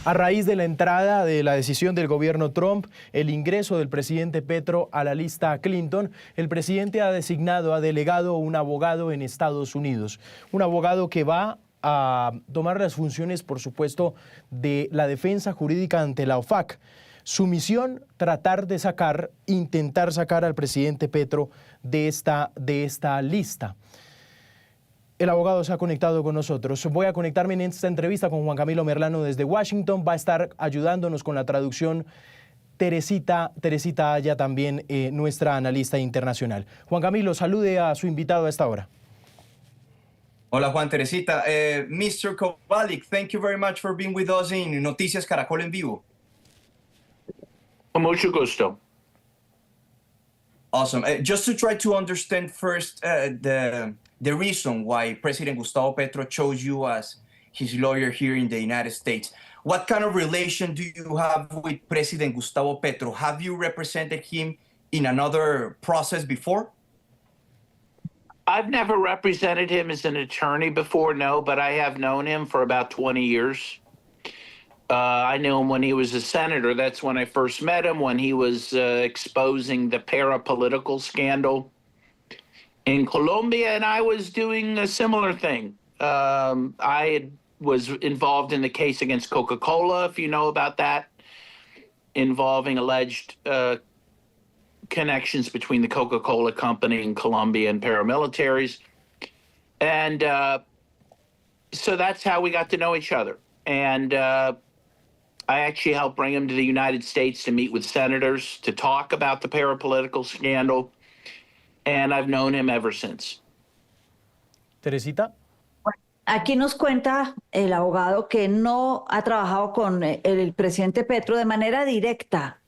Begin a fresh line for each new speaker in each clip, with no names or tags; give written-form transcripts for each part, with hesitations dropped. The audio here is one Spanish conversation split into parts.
A raíz de la entrada de la decisión del gobierno Trump, el ingreso del presidente Petro a la lista Clinton, el presidente ha delegado un abogado en Estados Unidos. Un abogado que va a tomar las funciones, por supuesto, de la defensa jurídica ante la OFAC. Su misión, intentar sacar al presidente Petro de esta lista. El abogado se ha conectado con nosotros. Voy a conectarme en esta entrevista con Juan Camilo Merlano desde Washington. Va a estar ayudándonos con la traducción Teresita Aya, también nuestra analista internacional. Juan Camilo, salude a su invitado a esta hora.
Hola Juan, Teresita. Mr. Kowalik, thank you very much for being with us in Noticias Caracol en Vivo.
Con mucho gusto.
Awesome. Just to try to understand first the reason why President Gustavo Petro chose you as his lawyer here in the United States. What kind of relation do you have with President Gustavo Petro? Have you represented him in another process before?
I've never represented him as an attorney before, no, but I have known him for about 20 years. I knew him when he was a senator. That's when I first met him, when he was exposing the parapolitical scandal in Colombia, and I was doing a similar thing. I was involved in the case against Coca-Cola, if you know about that, involving alleged connections between the Coca-Cola company and Colombian paramilitaries. And so that's how we got to know each other. And I actually helped bring him to the United States to meet with senators to talk about the parapolitical scandal. And I've known him ever since.
Teresita.
Aquí nos cuenta el abogado que no ha trabajado con el presidente Petro de manera directa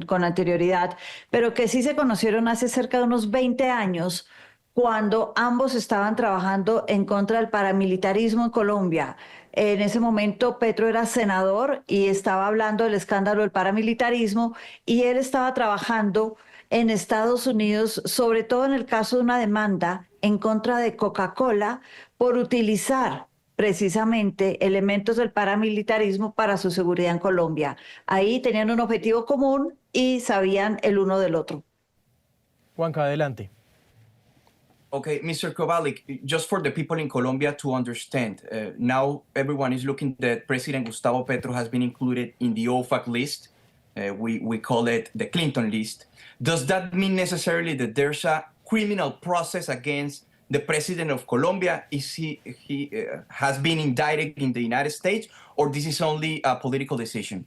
con anterioridad, pero que sí se conocieron hace cerca de unos 20 años cuando ambos estaban trabajando en contra del paramilitarismo en Colombia. En ese momento Petro era senador y estaba hablando del escándalo del paramilitarismo y él estaba trabajando en Estados Unidos, sobre todo en el caso de una demanda en contra de Coca-Cola por utilizar precisamente elementos del paramilitarismo para su seguridad en Colombia. Ahí tenían un objetivo común y sabían el uno del otro.
Juanca, adelante.
Okay, Mr. Kowalik, just for the people in Colombia to understand, now everyone is looking that President Gustavo Petro has been included in the OFAC list. We call it the Clinton list. Does that mean necessarily that there's a criminal process against the president of Colombia? Is he has been indicted in the United States, or this is only a political decision?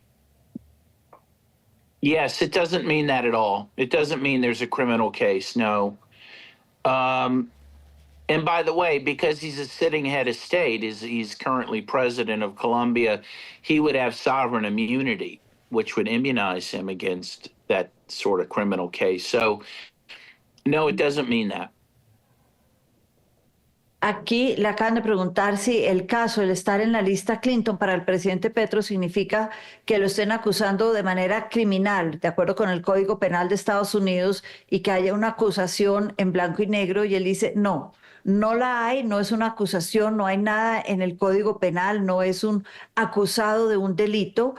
Yes, it doesn't mean that at all. It doesn't mean there's a criminal case, no. And by the way, because he's a sitting head of state, he's currently president of Colombia, he would have sovereign immunity, which would immunize him against that sort of criminal case. So, no, it doesn't mean that.
Aquí le acaban de preguntar si el caso, el estar en la lista Clinton para el presidente Petro significa que lo estén acusando de manera criminal, de acuerdo con el Código Penal de Estados Unidos, y que haya una acusación en blanco y negro, y él dice, no, no la hay, no es una acusación, no hay nada en el Código Penal, no es un acusado de un delito,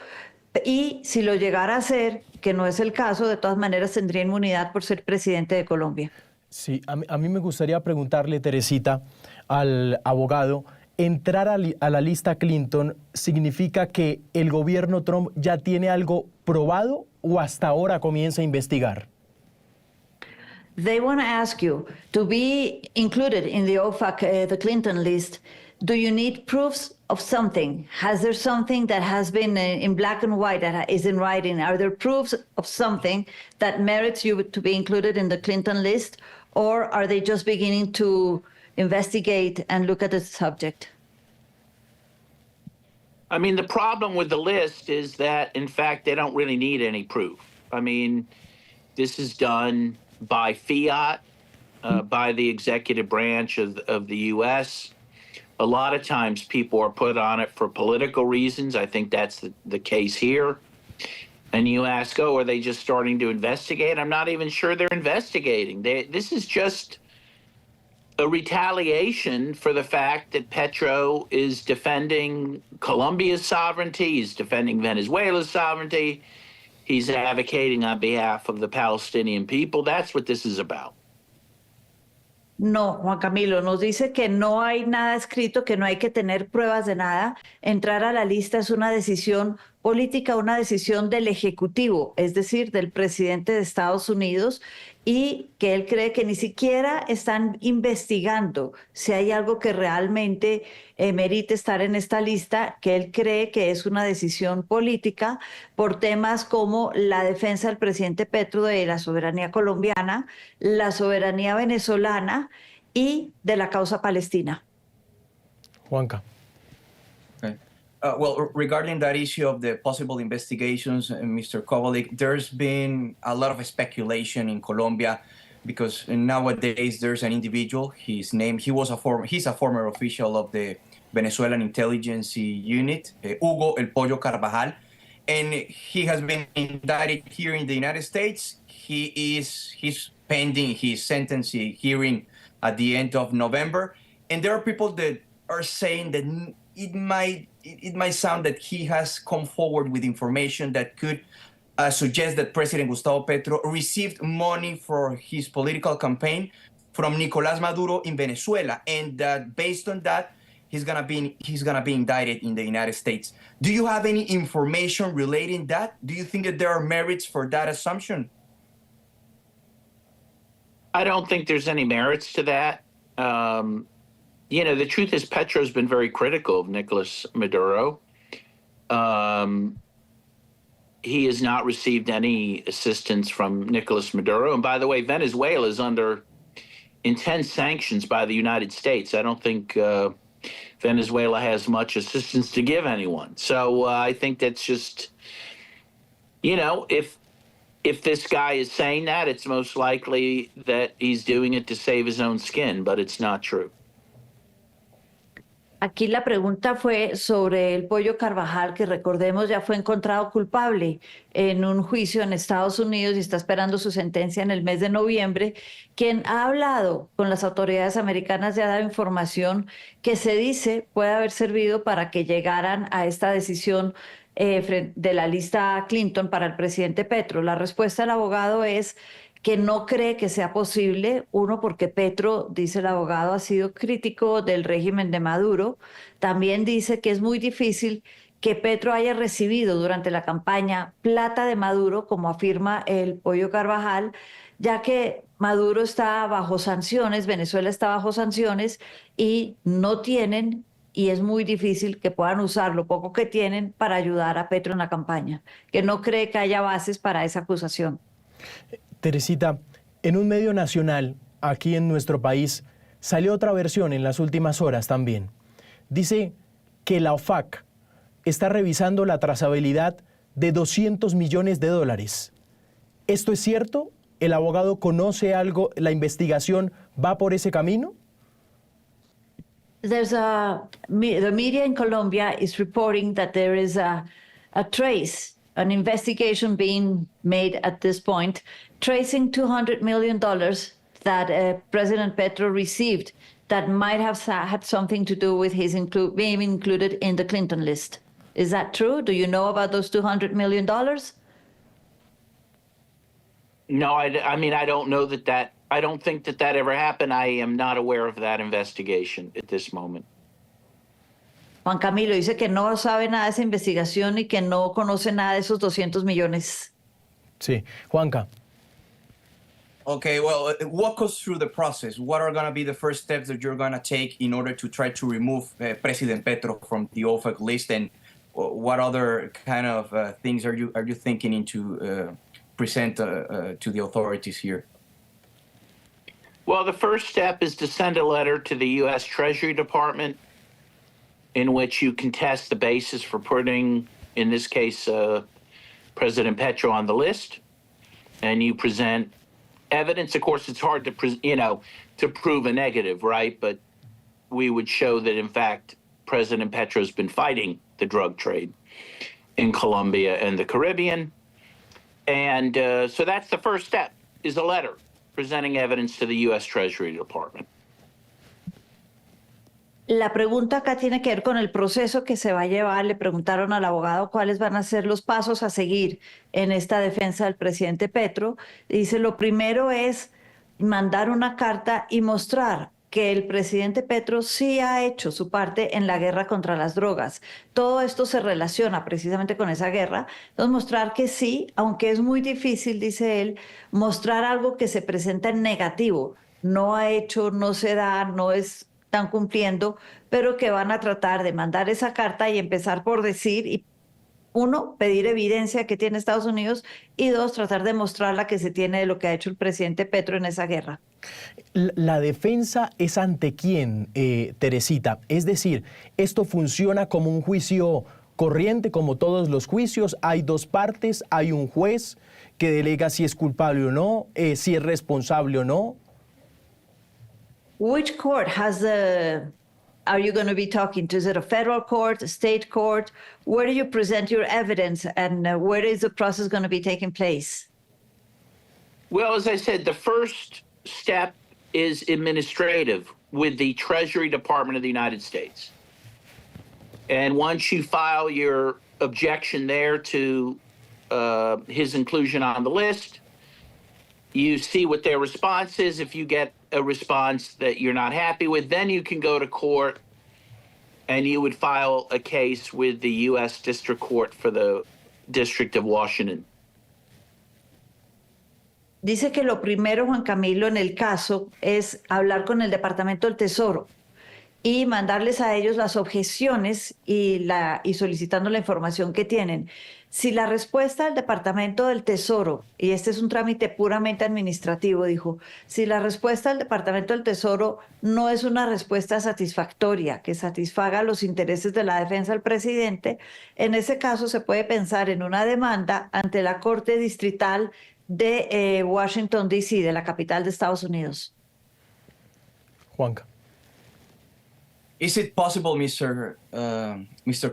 y si lo llegara a hacer, que no es el caso, de todas maneras tendría inmunidad por ser presidente de Colombia.
Sí, a mí me gustaría preguntarle, Teresita, al abogado, entrar a la lista Clinton significa que el gobierno Trump ya tiene algo probado o hasta ahora comienza a investigar.
They want to ask you, to be included in the OFAC, the Clinton list, do you need proofs of something? Has there something that has been in black and white that is in writing? Are there proofs of something that merits you to be included in the Clinton list? Or are they just beginning to investigate and look at the subject?
I mean, the problem with the list is that, in fact, they don't really need any proof. I mean, this is done by fiat, by the executive branch of the U.S. A lot of times people are put on it for political reasons. I think that's the case here. And you ask, oh, are they just starting to investigate? I'm not even sure they're investigating. This is just a retaliation for the fact that Petro is defending Colombia's sovereignty, he's defending Venezuela's sovereignty, he's advocating on behalf of the Palestinian people. That's what this is about.
No, Juan Camilo, nos dice que no hay nada escrito, que no hay que tener pruebas de nada. Entrar a la lista es una decisión política, una decisión del Ejecutivo, es decir, del presidente de Estados Unidos, y que él cree que ni siquiera están investigando si hay algo que realmente merite estar en esta lista, que él cree que es una decisión política por temas como la defensa del presidente Petro de la soberanía colombiana, la soberanía venezolana y de la causa palestina.
Juanca.
Okay. Well, regarding that issue of the possible investigations, Mr. Kovalik, there's been a lot of speculation in Colombia because nowadays there's an individual. He's a former official of the Venezuelan intelligence unit, Hugo El Pollo Carvajal, and he has been indicted here in the United States. He's pending his sentencing hearing at the end of November, and there are people that are saying that it might sound that he has come forward with information that could suggest that President Gustavo Petro received money for his political campaign from Nicolás Maduro in Venezuela, and that based on that, he's gonna be indicted in the United States. Do you have any information relating that? Do you think that there are merits for that assumption?
I don't think there's any merits to that. The truth is Petro's been very critical of Nicolas Maduro. He has not received any assistance from Nicolas Maduro. And by the way, Venezuela is under intense sanctions by the United States. I don't think Venezuela has much assistance to give anyone. So I think that's just, if this guy is saying that, it's most likely that he's doing it to save his own skin, but it's not true.
Aquí la pregunta fue sobre el Pollo Carvajal, que recordemos ya fue encontrado culpable en un juicio en Estados Unidos y está esperando su sentencia en el mes de noviembre, quien ha hablado con las autoridades americanas y ha dado información que se dice puede haber servido para que llegaran a esta decisión de la lista Clinton para el presidente Petro. La respuesta del abogado es que no cree que sea posible, uno, porque Petro, dice el abogado, ha sido crítico del régimen de Maduro. También dice que es muy difícil que Petro haya recibido durante la campaña plata de Maduro, como afirma el Pollo Carvajal, ya que Maduro está bajo sanciones, Venezuela está bajo sanciones y no tienen, y es muy difícil que puedan usar lo poco que tienen para ayudar a Petro en la campaña, que no cree que haya bases para esa acusación.
Teresita, en un medio nacional, aquí en nuestro país, salió otra versión en las últimas horas también. Dice que la OFAC está revisando la trazabilidad de $200 millones. ¿Esto es cierto? ¿El abogado conoce algo? ¿La investigación va por ese camino?
The media in Colombia is reporting that there is a trace, an investigation being made at this point, tracing $200 million that President Petro received that might have had something to do with his being included in the Clinton list. Is that true? Do you know about those $200 million?
No, I mean, I don't know that I don't think that ever happened. I am not aware of that investigation at this moment.
Juan Camilo dice que no sabe nada de esa investigación y que no conoce nada de esos 200 millones.
Sí, Juanca.
Okay, well, walk us through the process. What are going to be the first steps that you're going to take in order to try to remove President Petro from the OFAC list, and what other kind of things are you thinking to present to the authorities here?
Well, the first step is to send a letter to the U.S. Treasury Department in which you contest the basis for putting, in this case, President Petro on the list, and you present evidence. Of course, it's hard to prove a negative, right? But we would show that, in fact, President Petro's been fighting the drug trade in Colombia and the Caribbean. And so that's the first step, is a letter presenting evidence to the U.S. Treasury Department.
La pregunta acá tiene que ver con el proceso que se va a llevar. Le preguntaron al abogado cuáles van a ser los pasos a seguir en esta defensa del presidente Petro. Dice, lo primero es mandar una carta y mostrar que el presidente Petro sí ha hecho su parte en la guerra contra las drogas. Todo esto se relaciona precisamente con esa guerra. Entonces, mostrar que sí, aunque es muy difícil, dice él, mostrar algo que se presenta en negativo. No ha hecho, no se da, no están cumpliendo, pero que van a tratar de mandar esa carta y empezar por decir, y uno, pedir evidencia que tiene Estados Unidos, y dos, tratar de mostrar la que se tiene de lo que ha hecho el presidente Petro en esa guerra.
La defensa es ante quién, Teresita. Es decir, esto funciona como un juicio corriente, como todos los juicios. Hay dos partes, hay un juez que delega si es culpable o no, si es responsable o no.
Which court are you going to be talking to? Is it a federal court, a state court? Where do you present your evidence, and where is the process going to be taking place?
Well, as I said, the first step is administrative with the Treasury Department of the United States. And once you file your objection there to his inclusion on the list, you see what their response is. If you get a response that you're not happy with, then you can go to court and you would file a case with the U.S. District Court for the District of Washington.
Dice que lo primero, Juan Camilo, en el caso es hablar con el Departamento del Tesoro y mandarles a ellos las objeciones y solicitando la información que tienen. Si la respuesta del Departamento del Tesoro, y este es un trámite puramente administrativo, dijo, si la respuesta del Departamento del Tesoro no es una respuesta satisfactoria, que satisfaga los intereses de la defensa del presidente, en ese caso se puede pensar en una demanda ante la Corte Distrital de Washington, D.C., de la capital de Estados Unidos.
Juanca.
Is it possible, Mr.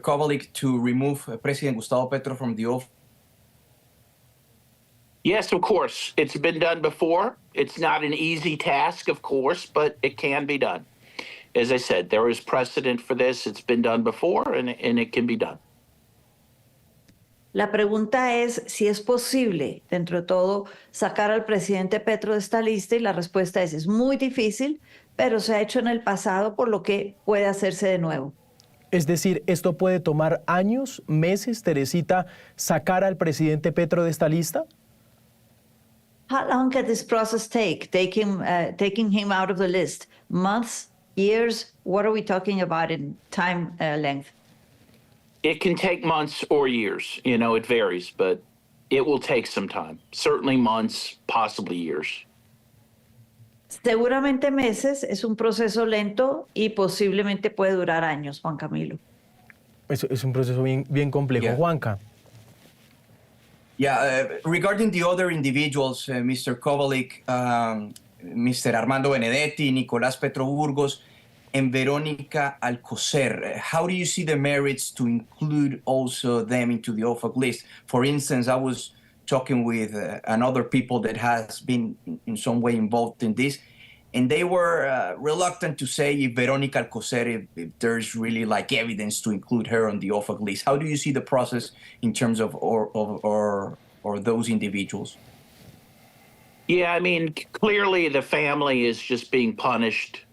Kovalik, to remove President Gustavo Petro from the office?
Yes, of course. It's been done before. It's not an easy task, of course, but it can be done. As I said, there is precedent for this. It's been done before, and it can be done.
La pregunta es si es posible, dentro de todo, sacar al presidente Petro de esta lista, y la respuesta es muy difícil, pero se ha hecho en el pasado, por lo que puede hacerse de nuevo.
Es decir, ¿esto puede tomar años, meses, Teresita, sacar al presidente Petro de esta lista?
How long can this process take, taking him out of the list? Months, years? What are we talking about in time length?
It can take months or years. You know, it varies, but it will take some time. Certainly months, possibly years.
Seguramente meses, es un proceso lento y posiblemente puede durar años, Juan Camilo.
Es un proceso bien complejo.
Yeah.
Juanca.
Yeah, regarding the other individuals, Mr. Kovalik, Mr. Armando Benedetti, Nicolás Petro Burgos, and Verónica Alcocer, how do you see the merits to include also them into the OFAC list? For instance, I was talking with another people that has been in some way involved in this, and they were reluctant to say if Verónica Alcocer, if there's really like evidence to include her on the OFAC list. How do you see the process in terms of or those individuals?
Yeah, I mean, clearly the family is just being punished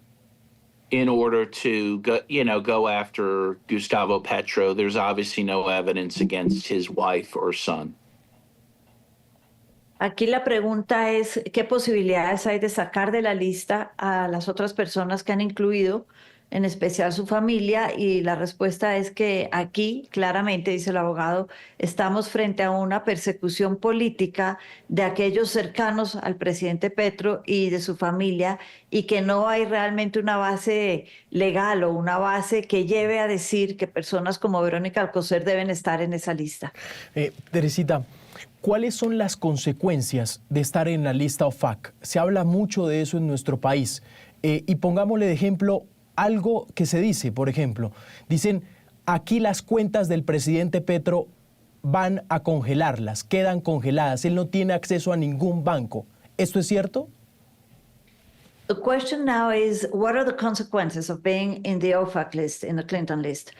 in order to go after Gustavo Petro. There's obviously no evidence against his wife or son.
Aquí la pregunta es, ¿qué posibilidades hay de sacar de la lista a las otras personas que han incluido, en especial su familia? Y la respuesta es que aquí, claramente, dice el abogado, estamos frente a una persecución política de aquellos cercanos al presidente Petro y de su familia, y que no hay realmente una base legal o una base que lleve a decir que personas como Verónica Alcocer deben estar en esa lista.
Teresita, ¿cuáles son las consecuencias de estar en la lista OFAC? Se habla mucho de eso en nuestro país. Y pongámosle de ejemplo algo que se dice, por ejemplo. Dicen, aquí las cuentas del presidente Petro van a congelarlas, quedan congeladas. Él no tiene acceso a ningún banco. ¿Esto es cierto?
The question now is, what are the consequences of being in the OFAC list, in the Clinton list?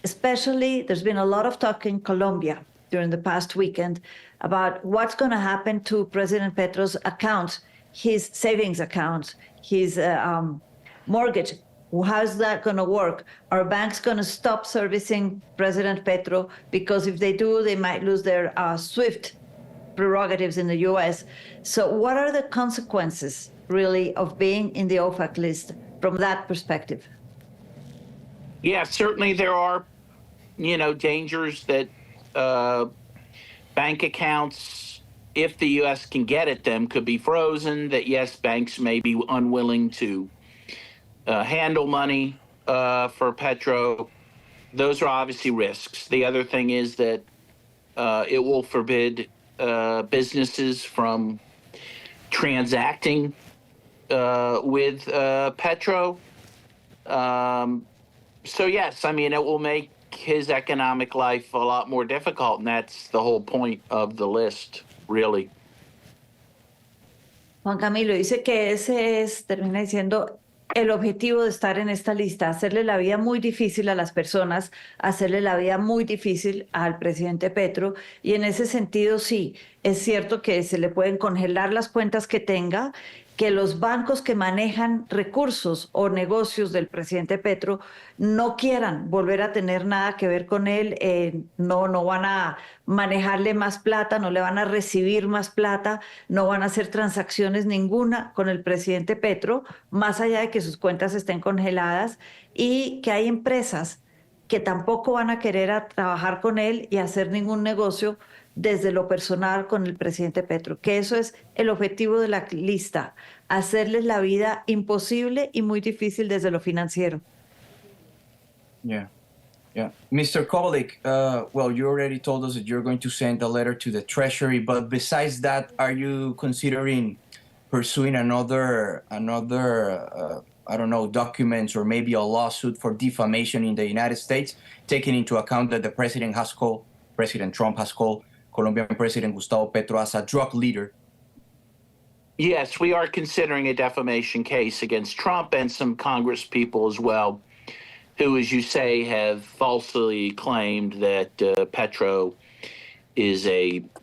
Especially, there's been a lot of talk in Colombia during the past weekend about what's going to happen to President Petro's accounts, his savings accounts, his mortgage. How's that going to work? Are banks going to stop servicing President Petro? Because if they do, they might lose their SWIFT prerogatives in the U.S. So what are the consequences, really, of being in the OFAC list from that perspective?
Yeah, certainly there are, dangers that bank accounts, if the U.S. can get at them, could be frozen, that, yes, banks may be unwilling to handle money for Petro. Those are obviously risks. The other thing is that it will forbid businesses from transacting with Petro. So yes, it will make his economic life a lot more difficult, and that's the whole point of the list, really.
Juan Camilo dice que ese es, termina diciendo, el objetivo de estar en esta lista, hacerle la vida muy difícil a las personas, hacerle la vida muy difícil al presidente Petro, y en ese sentido sí, es cierto que se le pueden congelar las cuentas que tenga, que los bancos que manejan recursos o negocios del presidente Petro no quieran volver a tener nada que ver con él, no van a manejarle más plata, no le van a recibir más plata, no van a hacer transacciones ninguna con el presidente Petro, más allá de que sus cuentas estén congeladas, y que hay empresas que tampoco van a querer trabajar con él y hacer ningún negocio desde lo personal con el presidente Petro, que eso es el objetivo de la lista, hacerles la vida imposible y muy difícil desde lo financiero.
Yeah. Mr. Kovalik, well, you already told us that you're going to send a letter to the Treasury, but besides that, are you considering pursuing another I don't know, documents or maybe a lawsuit for defamation in the United States, taking into account that President Trump has called Colombian President Gustavo Petro as a drug leader?
Yes, we are considering a defamation case against Trump and some Congress people as well, who, as you say, have falsely claimed that Petro is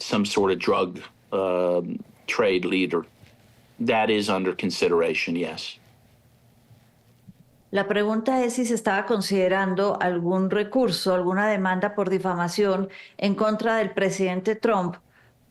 some sort of drug trade leader. That is under consideration, yes.
La pregunta es si se estaba considerando algún recurso, alguna demanda por difamación en contra del presidente Trump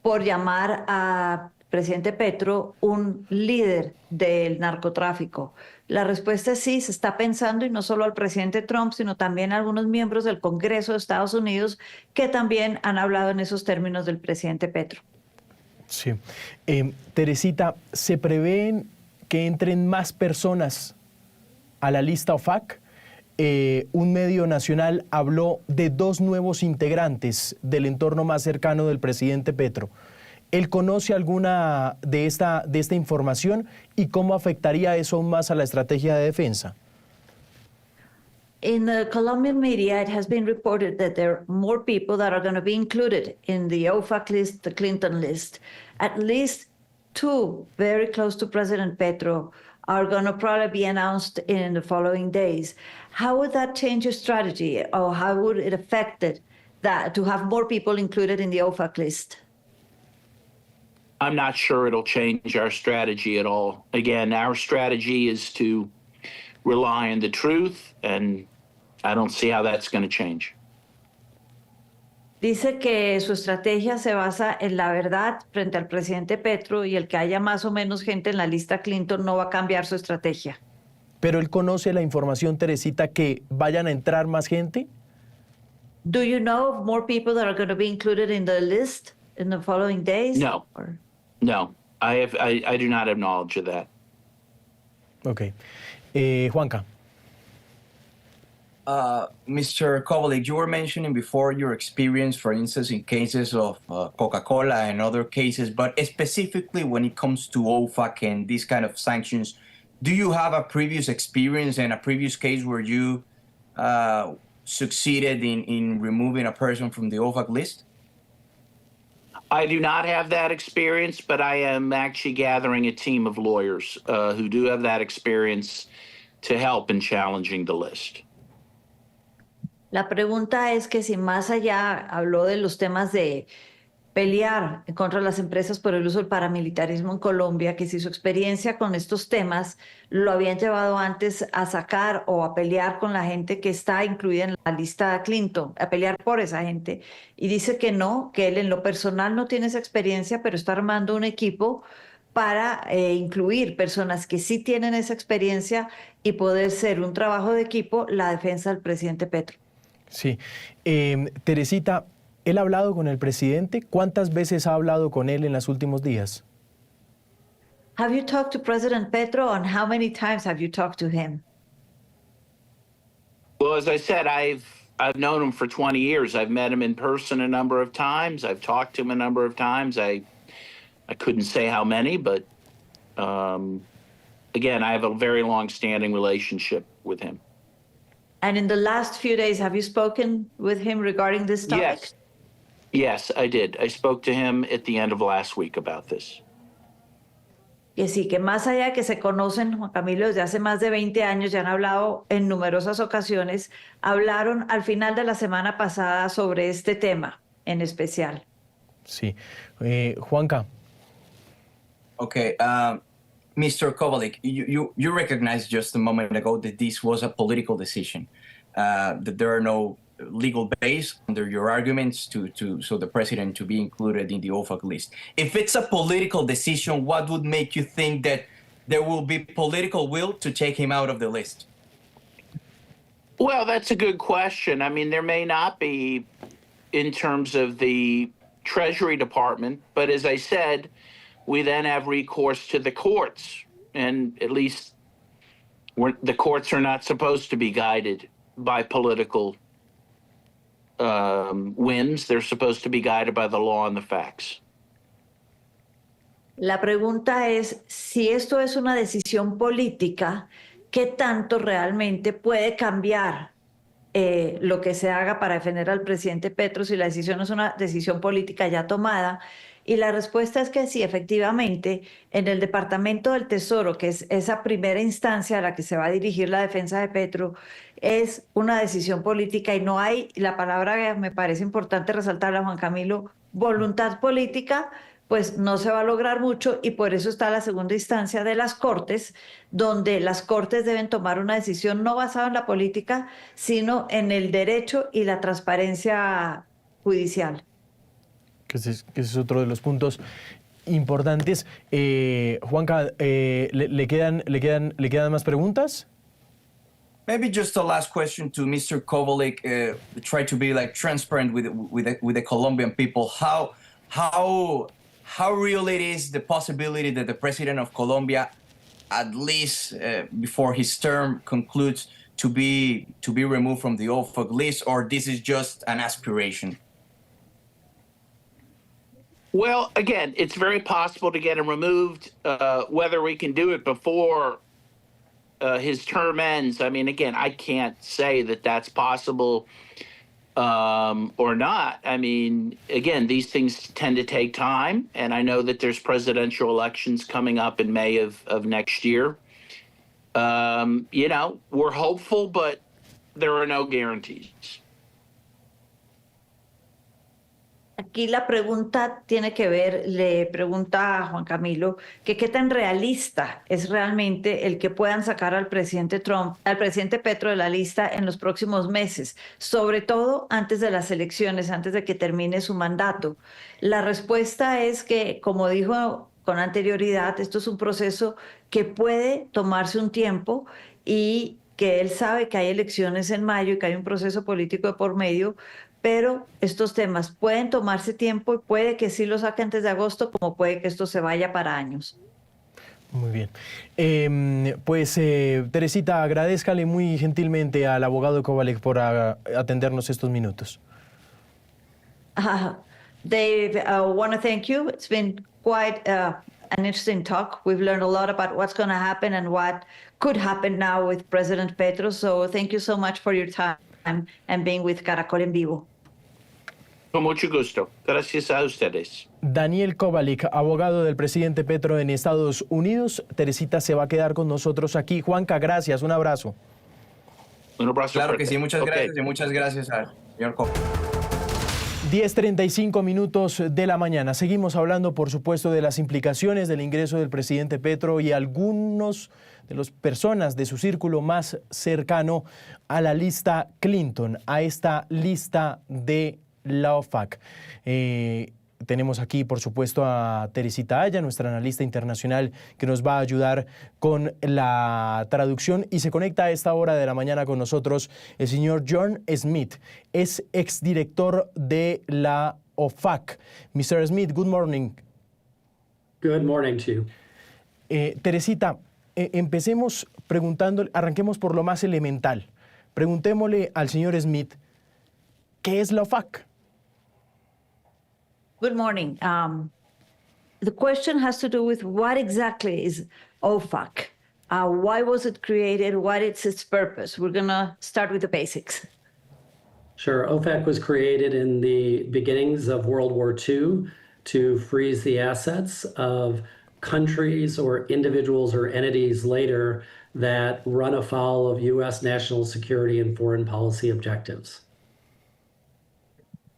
por llamar a presidente Petro un líder del narcotráfico. La respuesta es sí, se está pensando, y no solo al presidente Trump, sino también a algunos miembros del Congreso de Estados Unidos que también han hablado en esos términos del presidente Petro.
Sí. Teresita, ¿se prevén que entren más personas a la lista OFAC? Un medio nacional habló de 2 nuevos integrantes del entorno más cercano del presidente Petro. ¿Él conoce alguna de esta información y cómo afectaría eso aún más a la estrategia de defensa?
In the Colombian media, it has been reported that there are more people that are going to be included in the OFAC list, the Clinton list. At least 2 very close to President Petro are going to probably be announced in the following days. How would that change your strategy, or how would it affect it to have more people included in the OFAC list?
I'm not sure it'll change our strategy at all. Again, our strategy is to rely on the truth, and I don't see how that's going to change.
Dice que su estrategia se basa en la verdad frente al presidente Petro, y el que haya más o menos gente en la lista Clinton no va a cambiar su estrategia.
¿Pero él conoce la información, Teresita, que vayan a entrar más gente?
Do you know of more people that are going to be included in the list in the following days?
No. No, I do not have knowledge of that.
Okay. Juanca.
Mr. Kovalik, you were mentioning before your experience, for instance, in cases of Coca-Cola and other cases, but specifically when it comes to OFAC and these kind of sanctions, do you have a previous experience and a previous case where you succeeded in removing a person from the OFAC list?
I do not have that experience, but I am actually gathering a team of lawyers who do have that experience to help in challenging the list.
La pregunta es que si más allá habló de los temas de pelear contra las empresas por el uso del paramilitarismo en Colombia, que si su experiencia con estos temas lo habían llevado antes a sacar o a pelear con la gente que está incluida en la lista Clinton, a pelear por esa gente. Y dice que no, que él en lo personal no tiene esa experiencia, pero está armando un equipo para incluir personas que sí tienen esa experiencia y poder ser un trabajo de equipo la defensa del presidente Petro.
Sí. Teresita, ¿él ha hablado con el presidente? ¿Cuántas veces ha hablado con él en los últimos días?
Have you talked to President Petro, and how many times have you talked to him?
Well, as I said, I've known him for 20 years. I've met him in person a number of times. I've talked to him a number of times. I couldn't say how many, but again, I have a very long-standing relationship with him.
And in the last few days, have you spoken with him regarding this topic?
Yes. Yes, I did. I spoke to him at the end of last week about this.
Que sí, que más allá de que se conocen, Juan Camilo, desde hace más de 20 años, ya han hablado en numerosas ocasiones, hablaron al final de la semana pasada sobre este tema en especial.
Sí. Juanca.
Okay, Mr. Kovalik, you recognized just a moment ago that this was a political decision, that there are no legal base under your arguments so the president to be included in the OFAC list. If it's a political decision, what would make you think that there will be political will to take him out of the list?
Well, that's a good question. I mean, there may not be in terms of the Treasury Department, but as I said, we then have recourse to the courts, and at least the courts are not supposed to be guided by political whims. They're supposed to be guided by the law and the facts.
La pregunta es, si esto es una decisión política, ¿qué tanto realmente puede cambiar lo que se haga para defender al presidente Petro si la decisión es una decisión política ya tomada? Y la respuesta es que sí, efectivamente, en el Departamento del Tesoro, que es esa primera instancia a la que se va a dirigir la defensa de Petro, es una decisión política y no hay, la palabra que me parece importante resaltarla, Juan Camilo, voluntad política, pues no se va a lograr mucho y por eso está la segunda instancia de las Cortes, donde las Cortes deben tomar una decisión no basada en la política, sino en el derecho y la transparencia judicial.
Que ese es otro de los puntos importantes. Juanca, ¿le quedan más preguntas?
Maybe just a last question to Mr. Kovalik. Try to be like transparent with the Colombian people. How real it is the possibility that the president of Colombia, at least before his term concludes, to be removed from the OFAC list, or this is just an aspiration?
Well, again, it's very possible to get him removed. Whether we can do it before his term ends, I mean, again, I can't say that that's possible or not. I mean, again, these things tend to take time, and I know that there's presidential elections coming up in May of next year. You know, we're hopeful, but there are no guarantees.
Aquí la pregunta tiene que ver, le pregunta a Juan Camilo, que qué tan realista es realmente el que puedan sacar al presidente Trump, al presidente Petro de la lista en los próximos meses, sobre todo antes de las elecciones, antes de que termine su mandato. La respuesta es que, como dijo con anterioridad, esto es un proceso que puede tomarse un tiempo y que él sabe que hay elecciones en mayo y que hay un proceso político de por medio, pero estos temas pueden tomarse tiempo y puede que sí lo saque antes de agosto, como puede que esto se vaya para años.
Muy bien. Teresita, agradézcale muy gentilmente al abogado Kovalik por atendernos estos minutos.
Dave, I want to thank you. It's been quite an interesting talk. We've learned a lot about what's going to happen and what could happen now with President Petro. So thank you so much for your time and being with Caracol en Vivo.
Con mucho gusto. Gracias a ustedes.
Daniel Kovalik, abogado del presidente Petro en Estados Unidos. Teresita se va a quedar con nosotros aquí. Juanca, gracias, un abrazo.
Un abrazo
Claro que
fuerte.
sí, muchas
Ok.
gracias y muchas gracias al señor Kovalik.
10:35 minutos de la mañana. Seguimos hablando, por supuesto, de las implicaciones del ingreso del presidente Petro y algunos de las personas de su círculo más cercano a la lista Clinton, a esta lista de la OFAC. Tenemos aquí, por supuesto, a Teresita Aya, nuestra analista internacional, que nos va a ayudar con la traducción. Y se conecta a esta hora de la mañana con nosotros el señor John Smith. Es exdirector de la OFAC. Mr. Smith, good morning.
Good morning to you.
Teresita, empecemos preguntando, arranquemos por lo más elemental. Preguntémosle al señor Smith, ¿qué es la OFAC?
Good morning. The question has to do with what exactly is OFAC? Why was it created? What is its purpose? We're going to start with the basics.
Sure. OFAC was created in the beginnings of World War II to freeze the assets of countries or individuals or entities later that run afoul of U.S. national security and foreign policy objectives.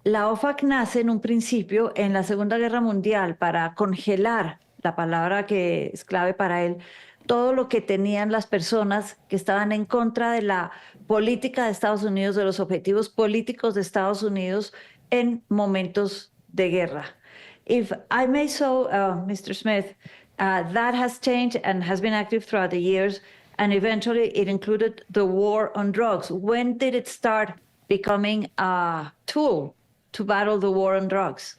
La OFAC nace en un principio en la Segunda Guerra Mundial para congelar, la palabra que es clave para él, todo lo que tenían las personas que estaban en contra de la política de Estados Unidos, de los objetivos políticos de Estados Unidos en momentos de guerra. If I may so, Mr. Smith, that has changed and has been active throughout the years, and eventually it included the war on drugs. When did it start becoming a tool to battle the war on drugs?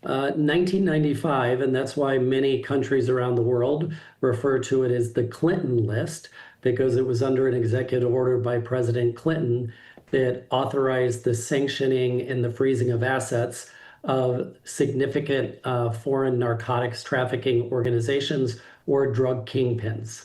1995, and that's why many countries around the world refer to it as the Clinton list, because it was under an executive order by President Clinton that authorized the sanctioning and the freezing of assets of significant foreign narcotics trafficking organizations or drug kingpins.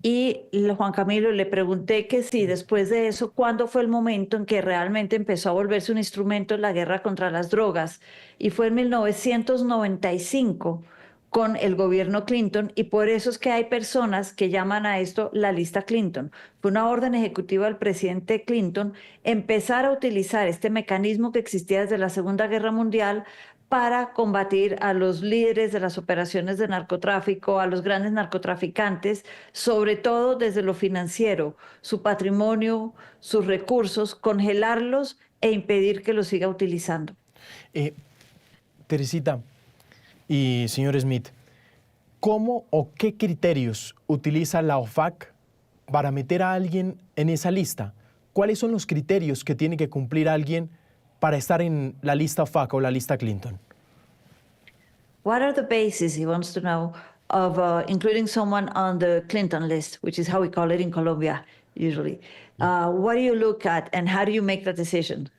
Y Juan Camilo, le pregunté que si después de eso, ¿cuándo fue el momento en que realmente empezó a volverse un instrumento en la guerra contra las drogas? Y fue en 1995 con el gobierno Clinton, y por eso es que hay personas que llaman a esto la lista Clinton. Fue una orden ejecutiva del presidente Clinton empezar a utilizar este mecanismo que existía desde la Segunda Guerra Mundial para combatir a los líderes de las operaciones de narcotráfico, a los grandes narcotraficantes, sobre todo desde lo financiero, su patrimonio, sus recursos, congelarlos e impedir que los siga utilizando.
Teresita y señor Smith, ¿cómo o qué criterios utiliza la OFAC para meter a alguien en esa lista? ¿Cuáles son los criterios que tiene que cumplir alguien para estar en la lista OFAC o la lista Clinton?
What are the bases, he wants to know, of including someone on the Clinton list, which is how we call it in Colombia usually? What do you look at and how do you make that decision?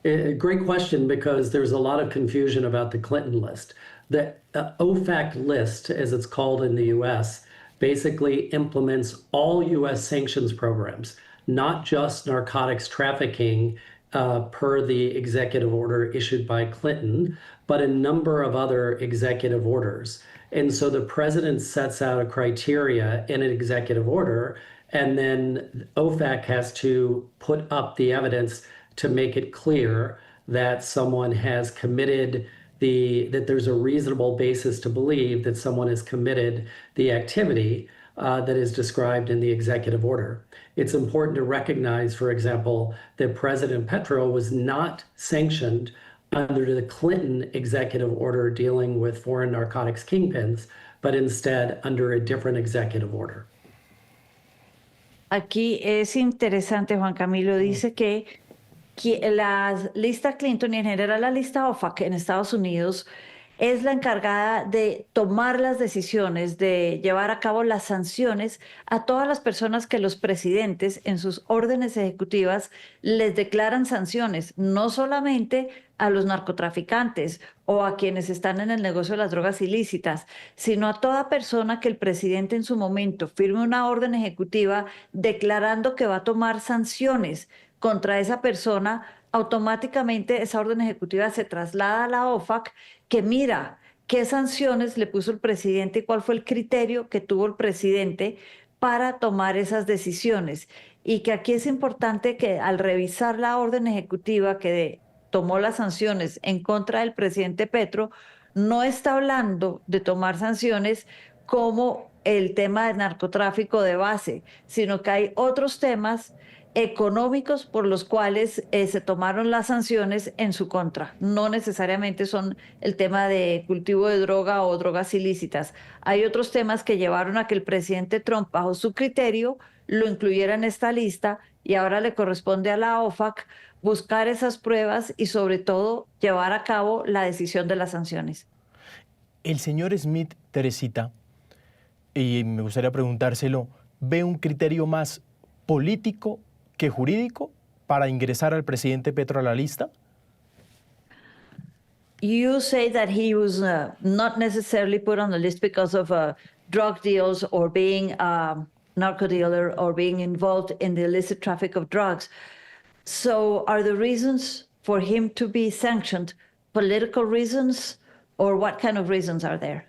Great question, because there's a lot of confusion about the Clinton list. The OFAC list, as it's called in the U.S., basically implements all U.S. sanctions programs, not just narcotics trafficking per the executive order issued by Clinton, but a number of other executive orders. And so the president sets out a criteria in an executive order, and then OFAC has to put up the evidence to make it clear that someone has committed that there's a reasonable basis to believe that someone has committed the activity that is described in the executive order. It's important to recognize, for example, that President Petro was not sanctioned under the Clinton executive order dealing with foreign narcotics kingpins, but instead under a different executive order.
Aquí es interesante, Juan Camilo, dice que la lista Clinton y en general la lista OFAC en Estados Unidos es la encargada de tomar las decisiones, de llevar a cabo las sanciones a todas las personas que los presidentes en sus órdenes ejecutivas les declaran sanciones, no solamente a los narcotraficantes o a quienes están en el negocio de las drogas ilícitas, sino a toda persona que el presidente en su momento firme una orden ejecutiva declarando que va a tomar sanciones contra esa persona, automáticamente esa orden ejecutiva se traslada a la OFAC, que mira qué sanciones le puso el presidente y cuál fue el criterio que tuvo el presidente para tomar esas decisiones. Y que aquí es importante que al revisar la orden ejecutiva que tomó las sanciones en contra del presidente Petro, no está hablando de tomar sanciones como el tema del narcotráfico de base, sino que hay otros temas económicos por los cuales se tomaron las sanciones en su contra. No necesariamente son el tema de cultivo de droga o drogas ilícitas. Hay otros temas que llevaron a que el presidente Trump, bajo su criterio, lo incluyera en esta lista, y ahora le corresponde a la OFAC buscar esas pruebas y sobre todo llevar a cabo la decisión de las sanciones.
El señor Smith, Teresita, y me gustaría preguntárselo, ¿ve un criterio más político que jurídico para ingresar al presidente Petro a la lista?
You say that he was not necessarily put on the list because of drug deals or being a narco dealer or being involved in the illicit traffic of drugs. So are the reasons for him to be sanctioned political reasons, or what kind of reasons are there?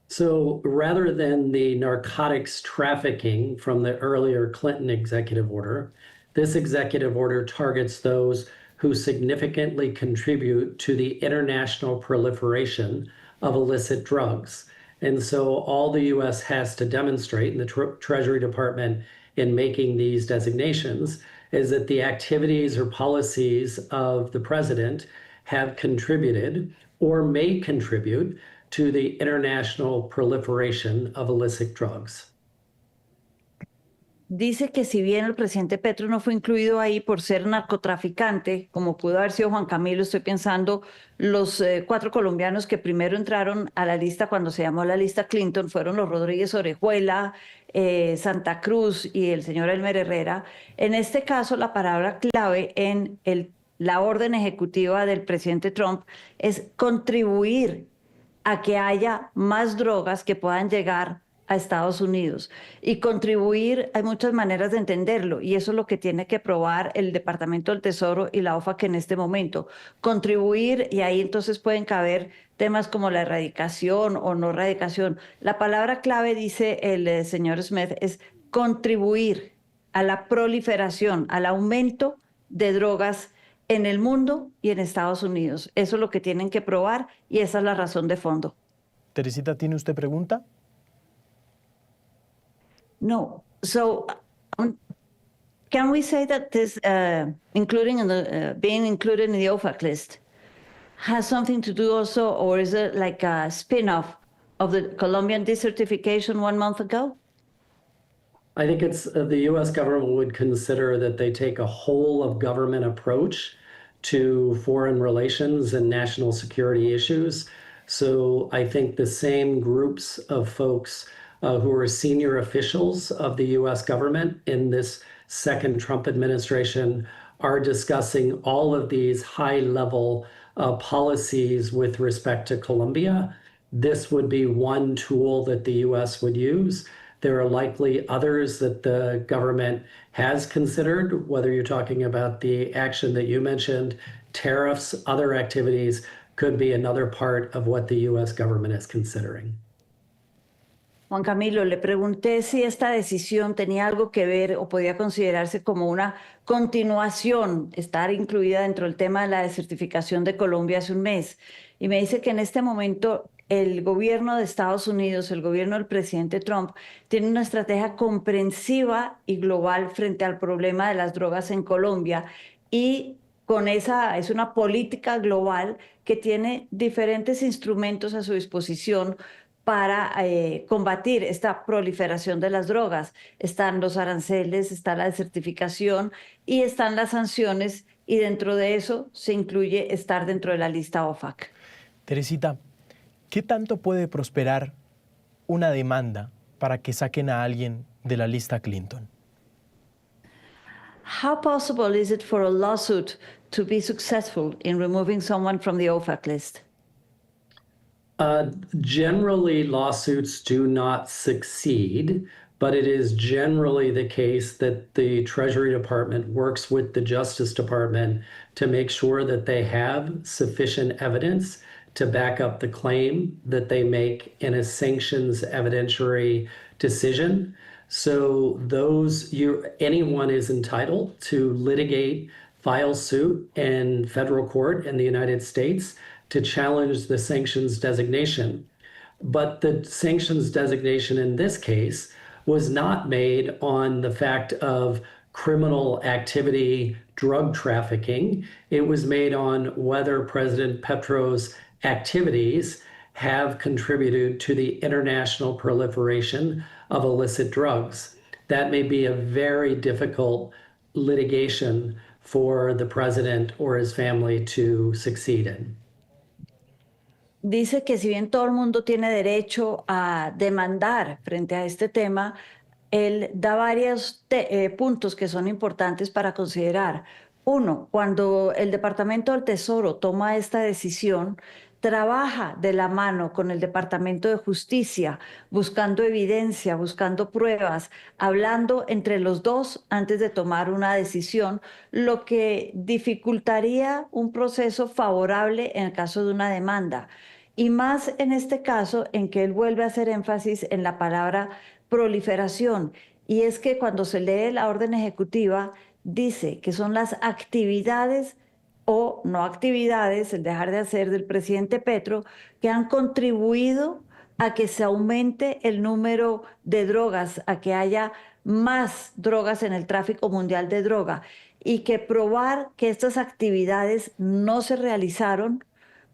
So rather than the narcotics trafficking from the earlier Clinton executive order, this executive order targets those who significantly contribute to the international proliferation of illicit drugs. And so all the US has to demonstrate in the Treasury Department in making these designations is that the activities or policies of the president have contributed or may contribute to the international proliferation of illicit drugs.
Dice que si bien el presidente Petro no fue incluido ahí por ser narcotraficante, como pudo haber sido Juan Camilo, estoy pensando los 4 colombianos que primero entraron a la lista cuando se llamó la lista Clinton fueron los Rodríguez Orejuela, Santa Cruz y el señor Elmer Herrera. En este caso, la palabra clave en la orden ejecutiva del presidente Trump es contribuir a que haya más drogas que puedan llegar a Estados Unidos. Y contribuir, hay muchas maneras de entenderlo, y eso es lo que tiene que probar el Departamento del Tesoro y la OFAC en este momento. Contribuir, y ahí entonces pueden caber temas como la erradicación o no erradicación. La palabra clave, dice el señor Smith, es contribuir a la proliferación, al aumento de drogas en el mundo y en Estados Unidos. Eso es lo que tienen que probar y esa es la razón de fondo.
Teresita, ¿tiene usted pregunta?
No. So, can we say that this, including in the being included in the OFAC list, has something to do also, or is it like a spin-off of the Colombian decertification 1 month ago?
I think it's the US government would consider that they take a whole of government approach to foreign relations and national security issues. So I think the same groups of folks who are senior officials of the US government in this second Trump administration are discussing all of these high-level policies with respect to Colombia. This would be one tool that the US would use. There are likely others that the government has considered, whether you're talking about the action that you mentioned, tariffs, other activities could be another part of what the US government is considering.
Juan Camilo, le pregunté si esta decisión tenía algo que ver o podía considerarse como una continuación, estar incluida dentro del tema de la desertificación de Colombia hace un mes. Y me dice que en este momento el gobierno de Estados Unidos, el gobierno del presidente Trump, tiene una estrategia comprensiva y global frente al problema de las drogas en Colombia. Y con esa es una política global que tiene diferentes instrumentos a su disposición para combatir esta proliferación de las drogas. Están los aranceles, está la desertificación y están las sanciones, y dentro de eso se incluye estar dentro de la lista OFAC.
Teresita, ¿qué tanto puede prosperar una demanda para que saquen a alguien de la lista Clinton?
How possible is it for a lawsuit to be successful in removing someone from the OFAC list?
Generally, lawsuits do not succeed, but it is generally the case that the Treasury Department works with the Justice Department to make sure that they have sufficient evidence to back up the claim that they make in a sanctions evidentiary decision. So anyone is entitled to litigate, file suit in federal court in the United States to challenge the sanctions designation. But the sanctions designation in this case was not made on the fact of criminal activity, drug trafficking. It was made on whether President Petro's activities have contributed to the international proliferation of illicit drugs. That may be a very difficult litigation for the president or his family to succeed in.
Dice que si bien todo el mundo tiene derecho a demandar frente a este tema, él da varios puntos que son importantes para considerar. Uno, cuando el Departamento del Tesoro toma esta decisión, trabaja de la mano con el Departamento de Justicia, buscando evidencia, buscando pruebas, hablando entre los dos antes de tomar una decisión, lo que dificultaría un proceso favorable en el caso de una demanda. Y más en este caso en que él vuelve a hacer énfasis en la palabra proliferación. Y es que cuando se lee la orden ejecutiva, dice que son las actividades o no actividades, el dejar de hacer del presidente Petro, que han contribuido a que se aumente el número de drogas, a que haya más drogas en el tráfico mundial de droga, y que probar que estas actividades no se realizaron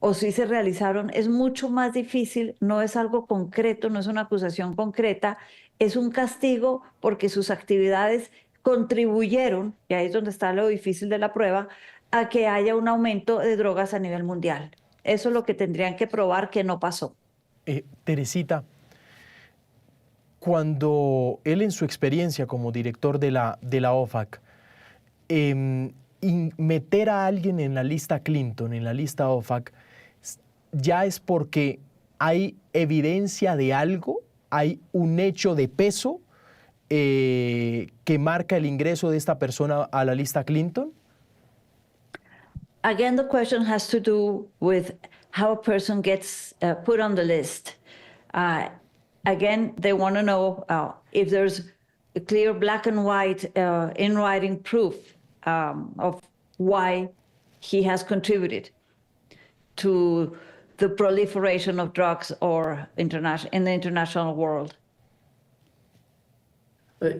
o sí se realizaron es mucho más difícil, no es algo concreto, no es una acusación concreta, es un castigo porque sus actividades contribuyeron, y ahí es donde está lo difícil de la prueba, a que haya un aumento de drogas a nivel mundial. Eso es lo que tendrían que probar que no pasó.
Teresita, cuando él en su experiencia como director de la OFAC, meter a alguien en la lista Clinton, en la lista OFAC, ya es porque hay evidencia de algo, hay un hecho de peso que marca el ingreso de esta persona a la lista Clinton?
Again, the question has to do with how a person gets put on the list. Again, they want to know if there's a clear black and white in writing proof of why he has contributed to the proliferation of drugs or in the international world.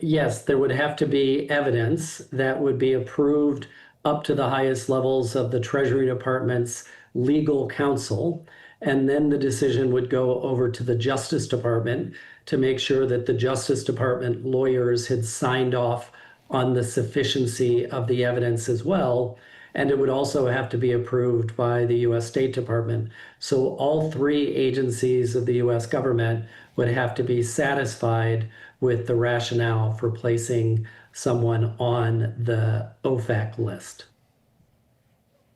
Yes, there would have to be evidence that would be approved up to the highest levels of the Treasury Department's legal counsel. And then the decision would go over to the Justice Department to make sure that the Justice Department lawyers had signed off on the sufficiency of the evidence as well. And it would also have to be approved by the U.S. State Department. So all three agencies of the U.S. government would have to be satisfied with the rationale for placing someone on the OFAC list.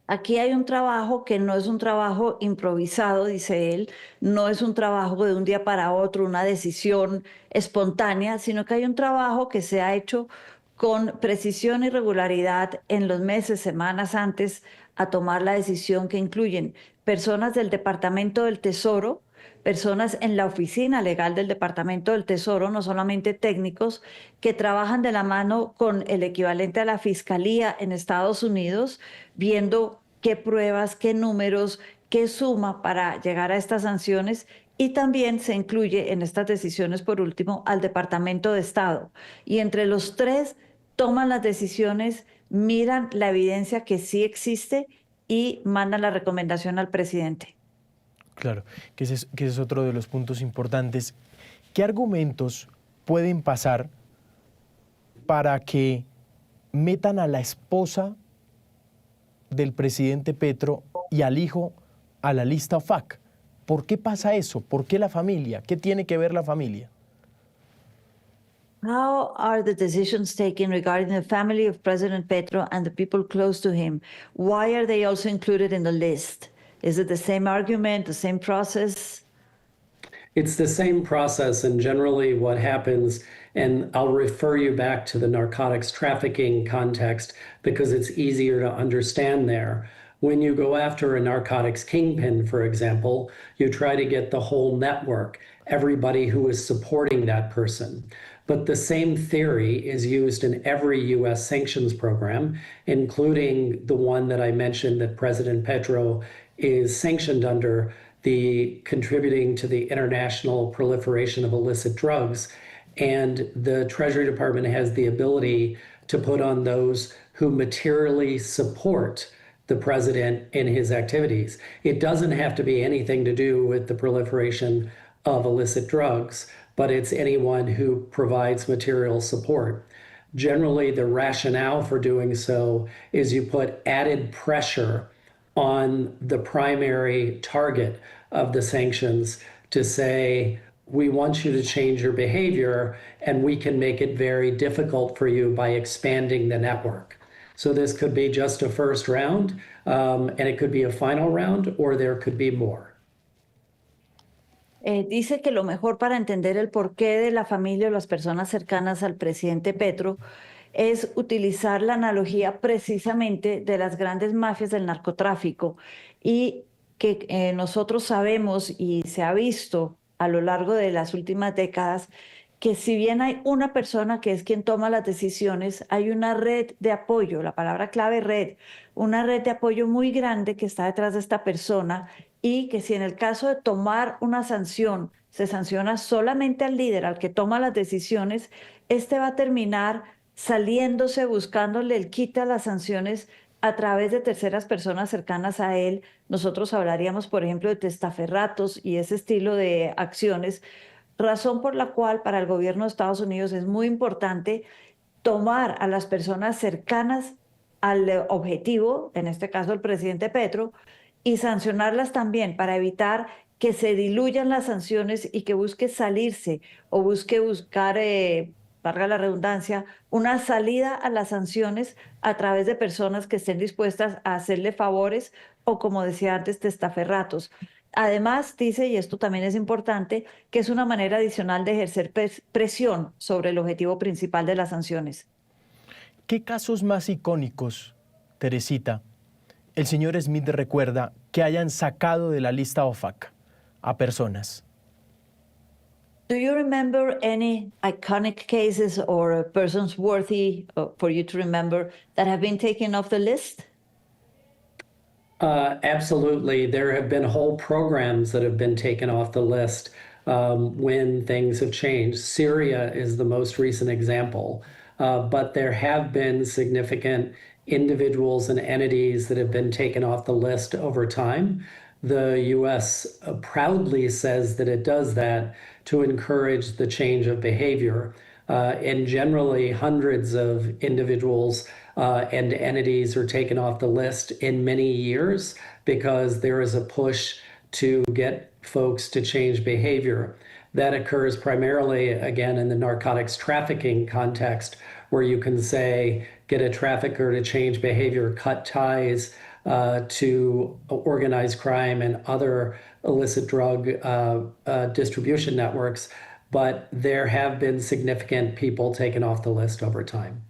Aquí hay un trabajo que no es un trabajo improvisado, dice él, no es un trabajo de un día para otro, una decisión espontánea, sino que hay un trabajo que se ha hecho con precisión y regularidad en los meses, semanas antes a tomar la decisión, que incluyen personas del Departamento del Tesoro, personas en la oficina legal del Departamento del Tesoro, no solamente técnicos, que trabajan de la mano con el equivalente a la Fiscalía en Estados Unidos, viendo qué pruebas, qué números, qué suma para llegar a estas sanciones. Y también se incluye en estas decisiones, por último, al Departamento de Estado. Y entre los tres toman las decisiones, miran la evidencia que sí existe y mandan la recomendación al presidente.
Claro, que ese es otro de los puntos importantes. ¿Qué argumentos pueden pasar para que metan a la esposa del presidente Petro y al hijo a la lista OFAC? ¿Por qué pasa eso? ¿Por qué la familia? ¿Qué tiene que ver la familia?
How are the decisions taken regarding the family of President Petro and the people close to him? Why are they also included in the list? Is it the same argument, the same process?
It's the same process, and generally what happens And I'll refer you back to the narcotics trafficking context because it's easier to understand there. When you go after a narcotics kingpin, for example, you try to get the whole network, everybody who is supporting that person. But the same theory is used in every US sanctions program, including the one that I mentioned that President Petro is sanctioned under, the contributing to the international proliferation of illicit drugs. And the Treasury Department has the ability to put on those who materially support the president in his activities. It doesn't have to be anything to do with the proliferation of illicit drugs, but it's anyone who provides material support. Generally, the rationale for doing so is you put added pressure on the primary target of the sanctions to say, we want you to change your behavior, and we can make it very difficult for you by expanding the network. So this could be just a first round, and it could be a final round, or there could be more.
Dice que lo mejor para entender el porqué de la familia o las personas cercanas al presidente Petro es utilizar la analogía precisamente de las grandes mafias del narcotráfico y que nosotros sabemos y se ha visto a lo largo de las últimas décadas que si bien hay una persona que es quien toma las decisiones, hay una red de apoyo, la palabra clave red, una red de apoyo muy grande que está detrás de esta persona y que si en el caso de tomar una sanción se sanciona solamente al líder, al que toma las decisiones, este va a terminar saliéndose, buscándole el quite a las sanciones a través de terceras personas cercanas a él. Nosotros hablaríamos, por ejemplo, de testaferratos y ese estilo de acciones, razón por la cual para el gobierno de Estados Unidos es muy importante tomar a las personas cercanas al objetivo, en este caso el presidente Petro, y sancionarlas también para evitar que se diluyan las sanciones y que busque salirse o buscar, valga la redundancia, una salida a las sanciones a través de personas que estén dispuestas a hacerle favores o, como decía antes, testaferratos. Además, dice, y esto también es importante, que es una manera adicional de ejercer presión sobre el objetivo principal de las sanciones.
¿Qué casos más icónicos, Teresita, el señor Smith recuerda que hayan sacado de la lista OFAC a personas?
Do you remember any iconic cases or persons worthy for you to remember that have been taken off the list?
Absolutely. There have been whole programs that have been taken off the list when things have changed. Syria is the most recent example, but there have been significant individuals and entities that have been taken off the list over time. The US proudly says that it does that to encourage the change of behavior. And generally, hundreds of individuals and entities are taken off the list in many years because there is a push to get folks to change behavior. That occurs primarily, again, in the narcotics trafficking context, where you can say, get a trafficker to change behavior, cut ties to organized crime and other illicit drug distribution networks. But there have been significant people taken off the list over time.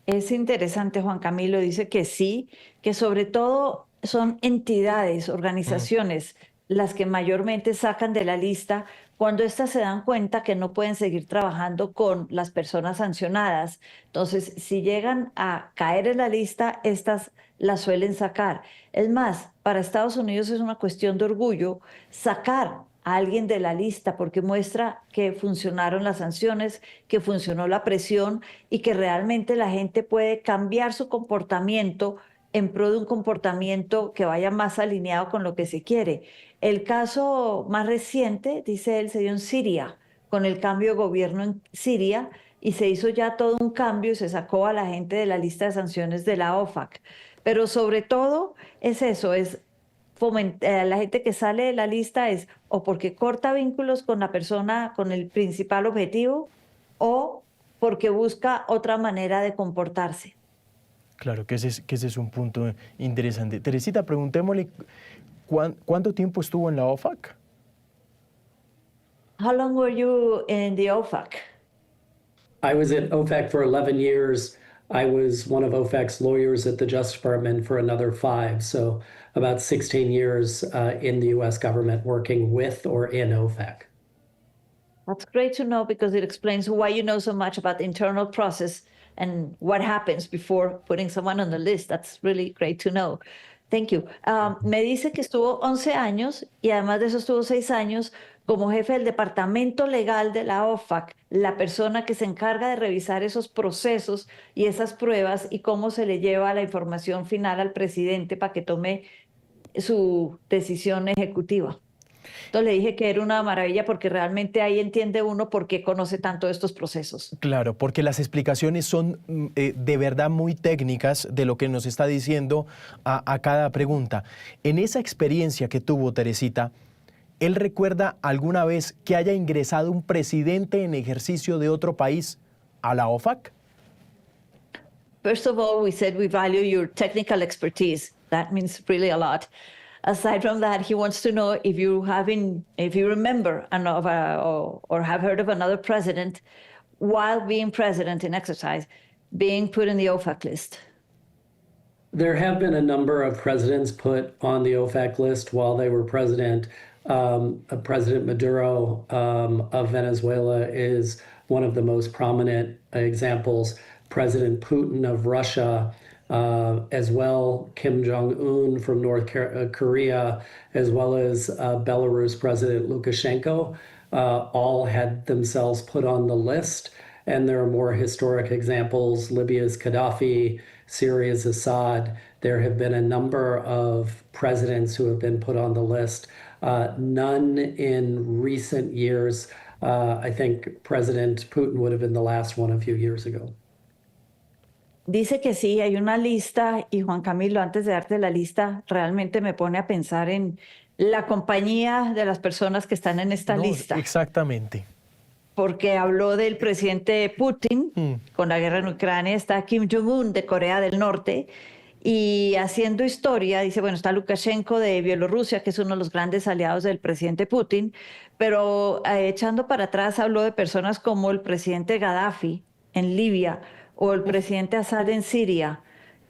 Es interesante, Juan Camilo, dice que sí, que sobre todo son entidades, organizaciones, las que mayormente sacan de la lista cuando éstas se dan cuenta que no pueden seguir trabajando con las personas sancionadas. Entonces, si llegan a caer en la lista, estas las suelen sacar. Es más, para Estados Unidos es una cuestión de orgullo sacar a alguien de la lista porque muestra que funcionaron las sanciones, que funcionó la presión y que realmente la gente puede cambiar su comportamiento en pro de un comportamiento que vaya más alineado con lo que se quiere. El caso más reciente, dice él, se dio en Siria, con el cambio de gobierno en Siria, y se hizo ya todo un cambio y se sacó a la gente de la lista de sanciones de la OFAC. Pero sobre todo es eso, es la gente que sale de la lista es o porque corta vínculos con la persona, con el principal objetivo, o porque busca otra manera de comportarse.
Claro, que ese es un punto interesante. Teresita, preguntémosle, ¿cuánto tiempo estuvo en la OFAC?
How long were you in the OFAC?
I was at OFAC for 11 years. I was one of OFAC's lawyers at the Justice Department for another 5. So about 16 years in the US government working with or in OFAC.
That's great to know because it explains why you know so much about the internal process and what happens before putting someone on the list. That's really great to know. Thank you. Me dice que estuvo 11 años y además de eso estuvo 6 años como jefe del departamento legal de la OFAC, la persona que se encarga de revisar esos procesos y esas pruebas y cómo se le lleva la información final al presidente para que tome su decisión ejecutiva. Entonces le dije que era una maravilla porque realmente ahí entiende uno por qué conoce tanto estos procesos.
Claro, porque las explicaciones son de verdad muy técnicas de lo que nos está diciendo a cada pregunta. En esa experiencia que tuvo Teresita, ¿él recuerda alguna vez que haya ingresado un presidente en ejercicio de otro país a la OFAC?
First of all, we said we value your technical expertise. That means really a lot. Aside from that, he wants to know if you remember or have heard of another president while being president in exercise being put in the OFAC list.
There have been a number of presidents put on the OFAC list while they were president. President Maduro of Venezuela is one of the most prominent examples. President Putin of Russia, as well, Kim Jong-un from North Korea, as well as Belarus President Lukashenko, all had themselves put on the list. And there are more historic examples, Libya's Gaddafi, Syria's Assad. There have been a number of presidents who have been put on the list. None in recent years. I think President Putin would have been the last one a few years ago.
Dice que sí, hay una lista y Juan Camilo, antes de darte la lista, realmente me pone a pensar en la compañía de las personas que están en esta lista.
Exactamente.
Porque habló del presidente Putin con la guerra en Ucrania, está Kim Jong-un de Corea del Norte y haciendo historia, dice, bueno, está Lukashenko de Bielorrusia, que es uno de los grandes aliados del presidente Putin, pero echando para atrás habló de personas como el presidente Gaddafi en Libia, o el presidente Assad en Siria,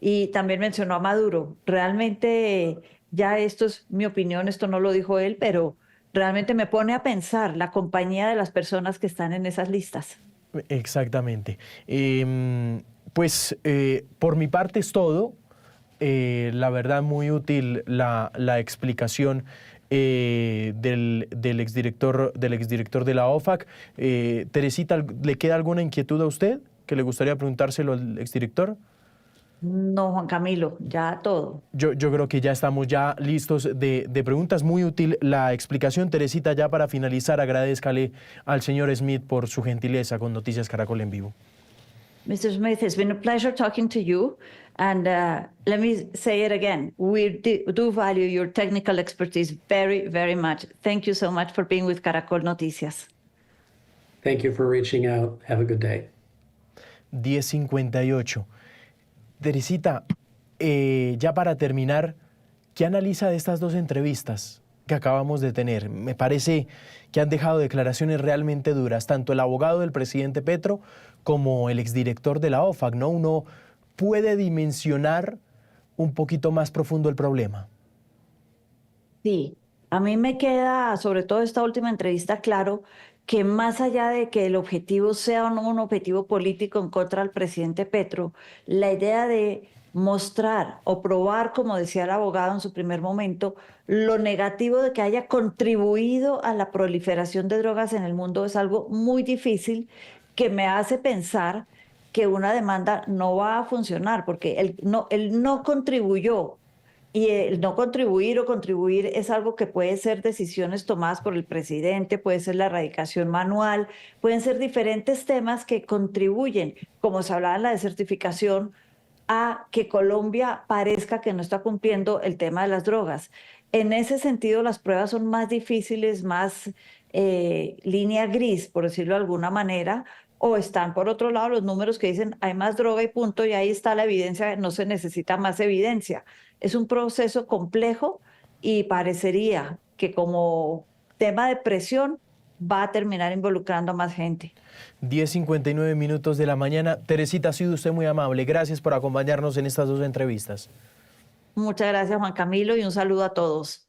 y también mencionó a Maduro. Realmente, ya esto es mi opinión, esto no lo dijo él, pero realmente me pone a pensar la compañía de las personas que están en esas listas.
Exactamente. Por mi parte es todo. La verdad, muy útil la explicación del exdirector de la OFAC. Teresita, ¿le queda alguna inquietud a usted que le gustaría preguntárselo al exdirector?
No, Juan Camilo, ya todo.
Yo creo que ya estamos ya listos de preguntas. Muy útil la explicación. Teresita, ya para finalizar, agradézcale al señor Smith por su gentileza con Noticias Caracol en vivo.
Mr. Smith, it's been a pleasure talking to you. And let me say it again. We do value your technical expertise very, very much. Thank you so much for being with Caracol Noticias.
Thank you for reaching out. Have a good day.
10:58. Teresita, ya para terminar, ¿qué analiza de estas dos entrevistas que acabamos de tener? Me parece que han dejado declaraciones realmente duras, tanto el abogado del presidente Petro como el exdirector de la OFAC, ¿no? Uno puede dimensionar un poquito más profundo el problema.
Sí, a mí me queda, sobre todo esta última entrevista, claro que más allá de que el objetivo sea o no un objetivo político en contra del presidente Petro, la idea de mostrar o probar, como decía el abogado en su primer momento, lo negativo de que haya contribuido a la proliferación de drogas en el mundo es algo muy difícil que me hace pensar que una demanda no va a funcionar porque él no contribuyó. Y el no contribuir o contribuir es algo que puede ser decisiones tomadas por el presidente, puede ser la erradicación manual, pueden ser diferentes temas que contribuyen, como se hablaba en la desertificación, a que Colombia parezca que no está cumpliendo el tema de las drogas. En ese sentido, las pruebas son más difíciles, más línea gris, por decirlo de alguna manera, o están por otro lado los números que dicen hay más droga y punto, y ahí está la evidencia, no se necesita más evidencia. Es un proceso complejo y parecería que como tema de presión va a terminar involucrando a más gente.
10:59 minutos de la mañana. Teresita, ha sido usted muy amable. Gracias por acompañarnos en estas dos entrevistas.
Muchas gracias, Juan Camilo, y un saludo a todos.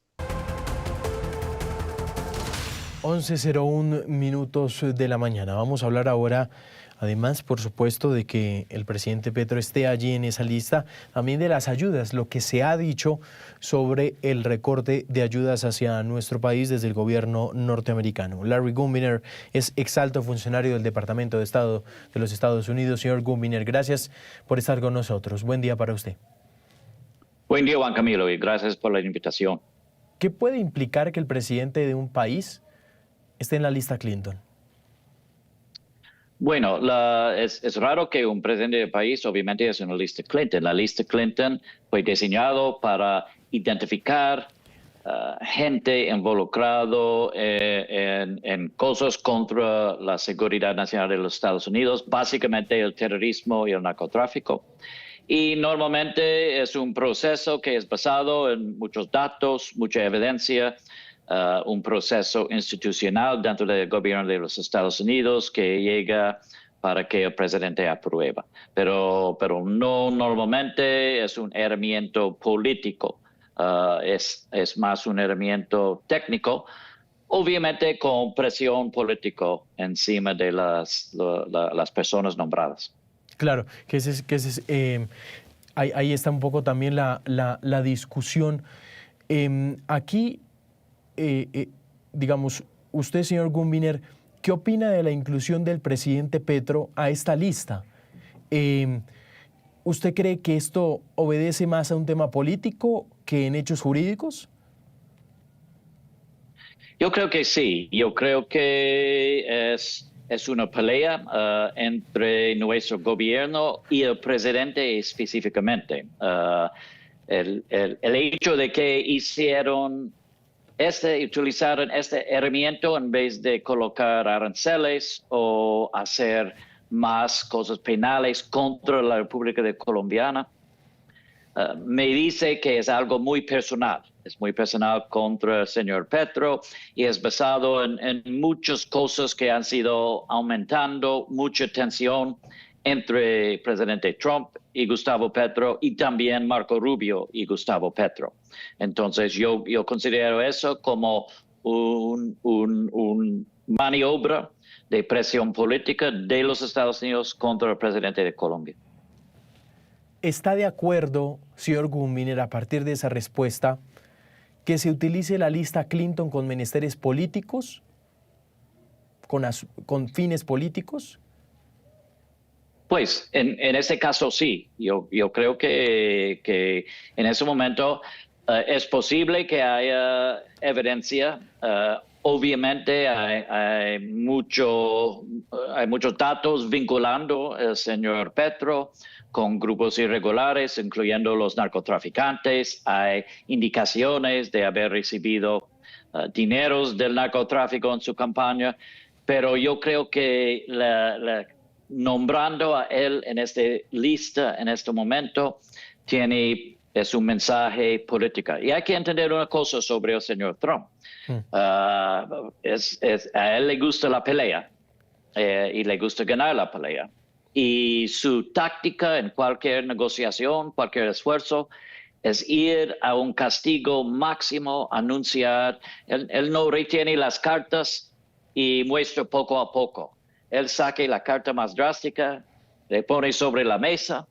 11:01 minutos de la mañana. Vamos a hablar ahora, además, por supuesto, de que el presidente Petro esté allí en esa lista, también de las ayudas, lo que se ha dicho sobre el recorte de ayudas hacia nuestro país desde el gobierno norteamericano. Larry Gubiner es exalto funcionario del Departamento de Estado de los Estados Unidos. Señor Gubiner, gracias por estar con nosotros. Buen día para usted.
Buen día, Juan Camilo, y gracias por la invitación.
¿Qué puede implicar que el presidente de un país esté en la lista Clinton?
Bueno, es raro que un presidente del país obviamente es en la lista Clinton. La lista Clinton fue diseñado para identificar gente involucrado en cosas contra la seguridad nacional de los Estados Unidos, básicamente el terrorismo y el narcotráfico. Y normalmente es un proceso que es basado en muchos datos, mucha evidencia, un proceso institucional dentro del gobierno de los Estados Unidos que llega para que el presidente apruebe. Pero no normalmente es un herramienta político, es más un herramienta técnico, obviamente con presión política encima de las personas nombradas.
Claro, ahí está un poco también la discusión. Aquí, digamos, usted, señor Gubiner, ¿qué opina de la inclusión del presidente Petro a esta lista? ¿Usted cree que esto obedece más a un tema político que en hechos jurídicos?
Yo creo que sí. Yo creo que es una pelea entre nuestro gobierno y el presidente específicamente. El hecho de que utilizaron este herramienta en vez de colocar aranceles o hacer más cosas penales contra la República Colombiana, me dice que es algo muy personal. Es muy personal contra el señor Petro y es basado en muchas cosas que han sido aumentando, mucha tensión entre el presidente Trump y Gustavo Petro y también Marco Rubio y Gustavo Petro. Entonces yo considero eso como un maniobra de presión política de los Estados Unidos contra el presidente de Colombia.
¿Está de acuerdo, señor Gubiner, a partir de esa respuesta, que se utilice la lista Clinton con menesteres políticos, con fines políticos?
Pues en ese caso sí. Yo creo que en ese momento es posible que haya evidencia. Obviamente hay muchos datos vinculando al señor Petro con grupos irregulares, incluyendo los narcotraficantes. Hay indicaciones de haber recibido dineros del narcotráfico en su campaña, pero yo creo que nombrando a él en esta lista en este momento es un mensaje político. Y hay que entender una cosa sobre el señor Trump. A él le gusta la pelea y le gusta ganar la pelea. Y su táctica en cualquier negociación, cualquier esfuerzo, es ir a un castigo máximo, anunciar. Él no retiene las cartas y muestra poco a poco. Él saca la carta más drástica, le pone sobre la mesa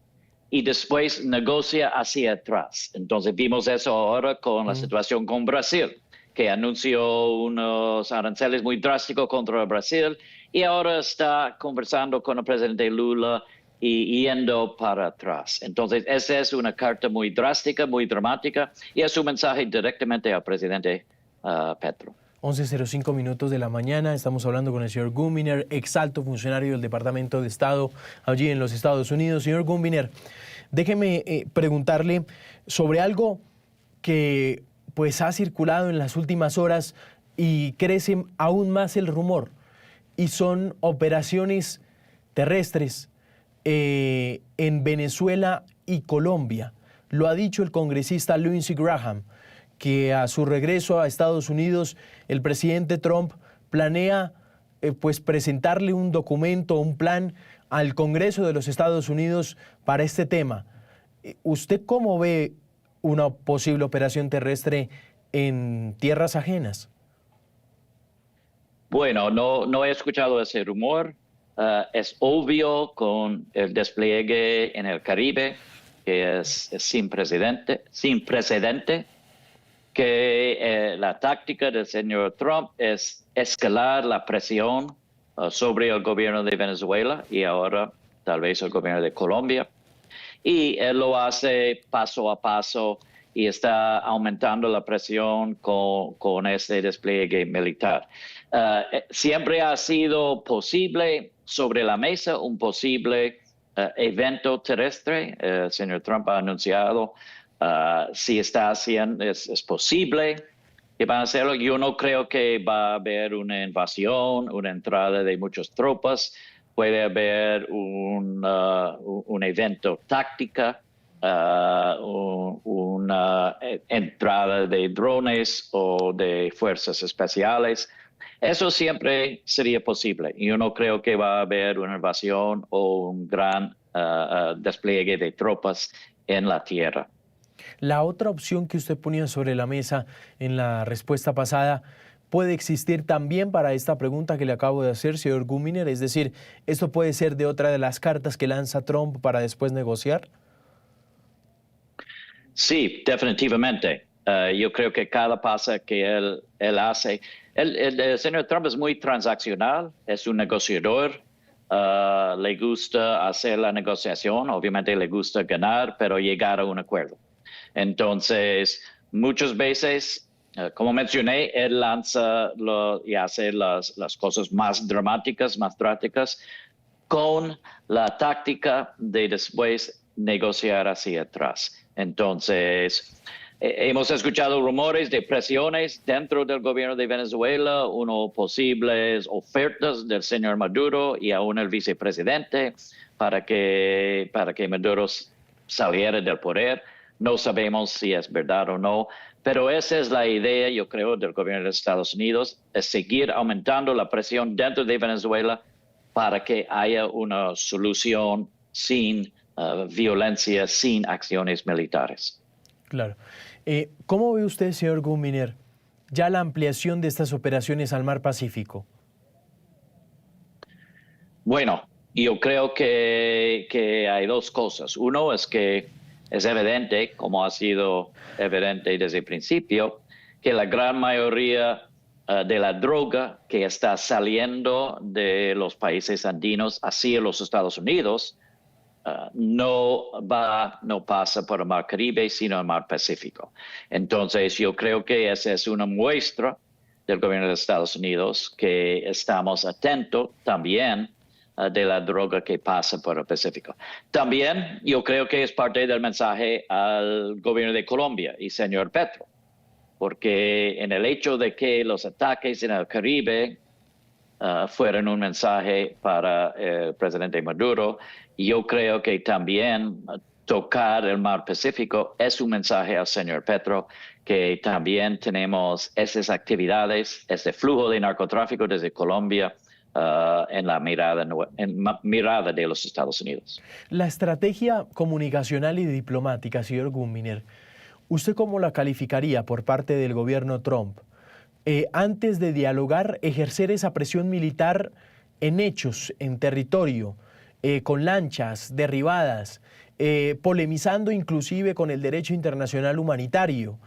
y después negocia hacia atrás. Entonces vimos eso ahora con la situación con Brasil, que anunció unos aranceles muy drásticos contra Brasil y ahora está conversando con el presidente Lula y yendo para atrás. Entonces esa es una carta muy drástica, muy dramática y es un mensaje directamente al presidente Petro.
11:05 minutos de la mañana, estamos hablando con el señor Gubiner, exalto funcionario del Departamento de Estado allí en los Estados Unidos. Señor Gubiner, déjeme preguntarle sobre algo que pues ha circulado en las últimas horas y crece aún más el rumor, y son operaciones terrestres en Venezuela y Colombia. Lo ha dicho el congresista Lindsey Graham, que a su regreso a Estados Unidos, el presidente Trump planea pues presentarle un documento, un plan al Congreso de los Estados Unidos para este tema. ¿Usted cómo ve una posible operación terrestre en tierras ajenas?
Bueno, no he escuchado ese rumor. Es obvio con el despliegue en el Caribe, que es sin precedente, que la táctica del señor Trump es escalar la presión sobre el gobierno de Venezuela y ahora tal vez el gobierno de Colombia. Y él lo hace paso a paso y está aumentando la presión con este despliegue militar. Siempre ha sido posible sobre la mesa un posible evento terrestre. El señor Trump ha anunciado si está haciendo, es posible que van a hacerlo. Yo no creo que va a haber una invasión, una entrada de muchas tropas. Puede haber un evento táctica, una entrada de drones o de fuerzas especiales. Eso siempre sería posible. Yo no creo que va a haber una invasión o un gran despliegue de tropas en la tierra.
La otra opción que usted ponía sobre la mesa en la respuesta pasada puede existir también para esta pregunta que le acabo de hacer, señor Guminer, es decir, ¿esto puede ser de otra de las cartas que lanza Trump para después negociar?
Sí, definitivamente. Yo creo que cada paso que él hace, el señor Trump es muy transaccional, es un negociador, le gusta hacer la negociación, obviamente le gusta ganar, pero llegar a un acuerdo. Entonces, muchas veces, como mencioné, él lanza y hace las cosas más dramáticas, más trágicas, con la táctica de después negociar hacia atrás. Entonces, hemos escuchado rumores de presiones dentro del gobierno de Venezuela, posibles ofertas del señor Maduro y aún el vicepresidente para que Maduro saliera del poder. No sabemos si es verdad o no, pero esa es la idea, yo creo, del gobierno de Estados Unidos, es seguir aumentando la presión dentro de Venezuela para que haya una solución sin violencia, sin acciones militares.
Claro. ¿Cómo ve usted, señor Guminer, ya la ampliación de estas operaciones al Mar Pacífico?
Bueno, yo creo que hay dos cosas. Uno es que es evidente, como ha sido evidente desde el principio, que la gran mayoría de la droga que está saliendo de los países andinos hacia los Estados Unidos no pasa por el Mar Caribe, sino el Mar Pacífico. Entonces, yo creo que esa es una muestra del gobierno de Estados Unidos que estamos atentos también de la droga que pasa por el Pacífico. También yo creo que es parte del mensaje al gobierno de Colombia y señor Petro, porque en el hecho de que los ataques en el Caribe fueron un mensaje para el presidente Maduro, yo creo que también tocar el Mar Pacífico es un mensaje al señor Petro, que también tenemos esas actividades, ese flujo de narcotráfico desde Colombia, en la mirada de los Estados Unidos.
La estrategia comunicacional y diplomática, señor Guminer, ¿usted cómo la calificaría por parte del gobierno Trump? Antes de dialogar, ejercer esa presión militar en hechos, en territorio, con lanchas derribadas, polemizando inclusive con el derecho internacional humanitario,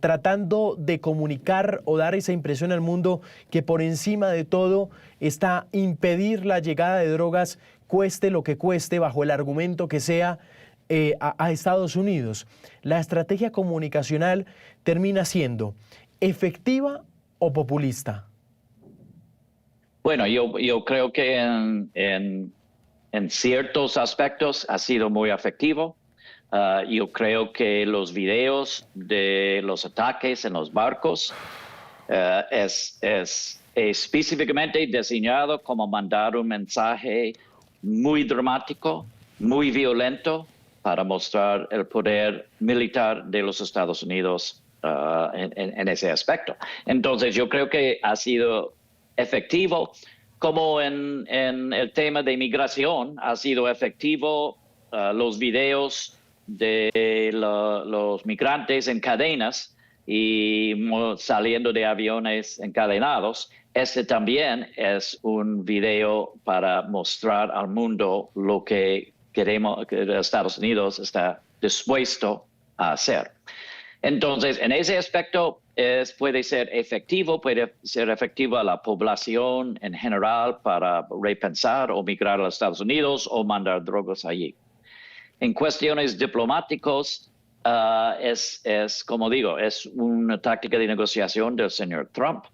tratando de comunicar o dar esa impresión al mundo que por encima de todo está impedir la llegada de drogas, cueste lo que cueste, bajo el argumento que sea, a Estados Unidos. La estrategia comunicacional termina siendo efectiva o populista.
Bueno, yo creo que en ciertos aspectos ha sido muy efectivo. Yo creo que los videos de los ataques en los barcos es específicamente diseñado como mandar un mensaje muy dramático, muy violento para mostrar el poder militar de los Estados Unidos en ese aspecto. Entonces, yo creo que ha sido efectivo, como en el tema de inmigración, ha sido efectivo los videos de los migrantes en cadenas y saliendo de aviones encadenados. Este también es un video para mostrar al mundo lo que queremos, que Estados Unidos está dispuesto a hacer. Entonces, en ese aspecto puede ser efectivo a la población en general para repensar o migrar a los Estados Unidos o mandar drogas allí. En cuestiones diplomáticas, es como digo, es una táctica de negociación del señor Trump.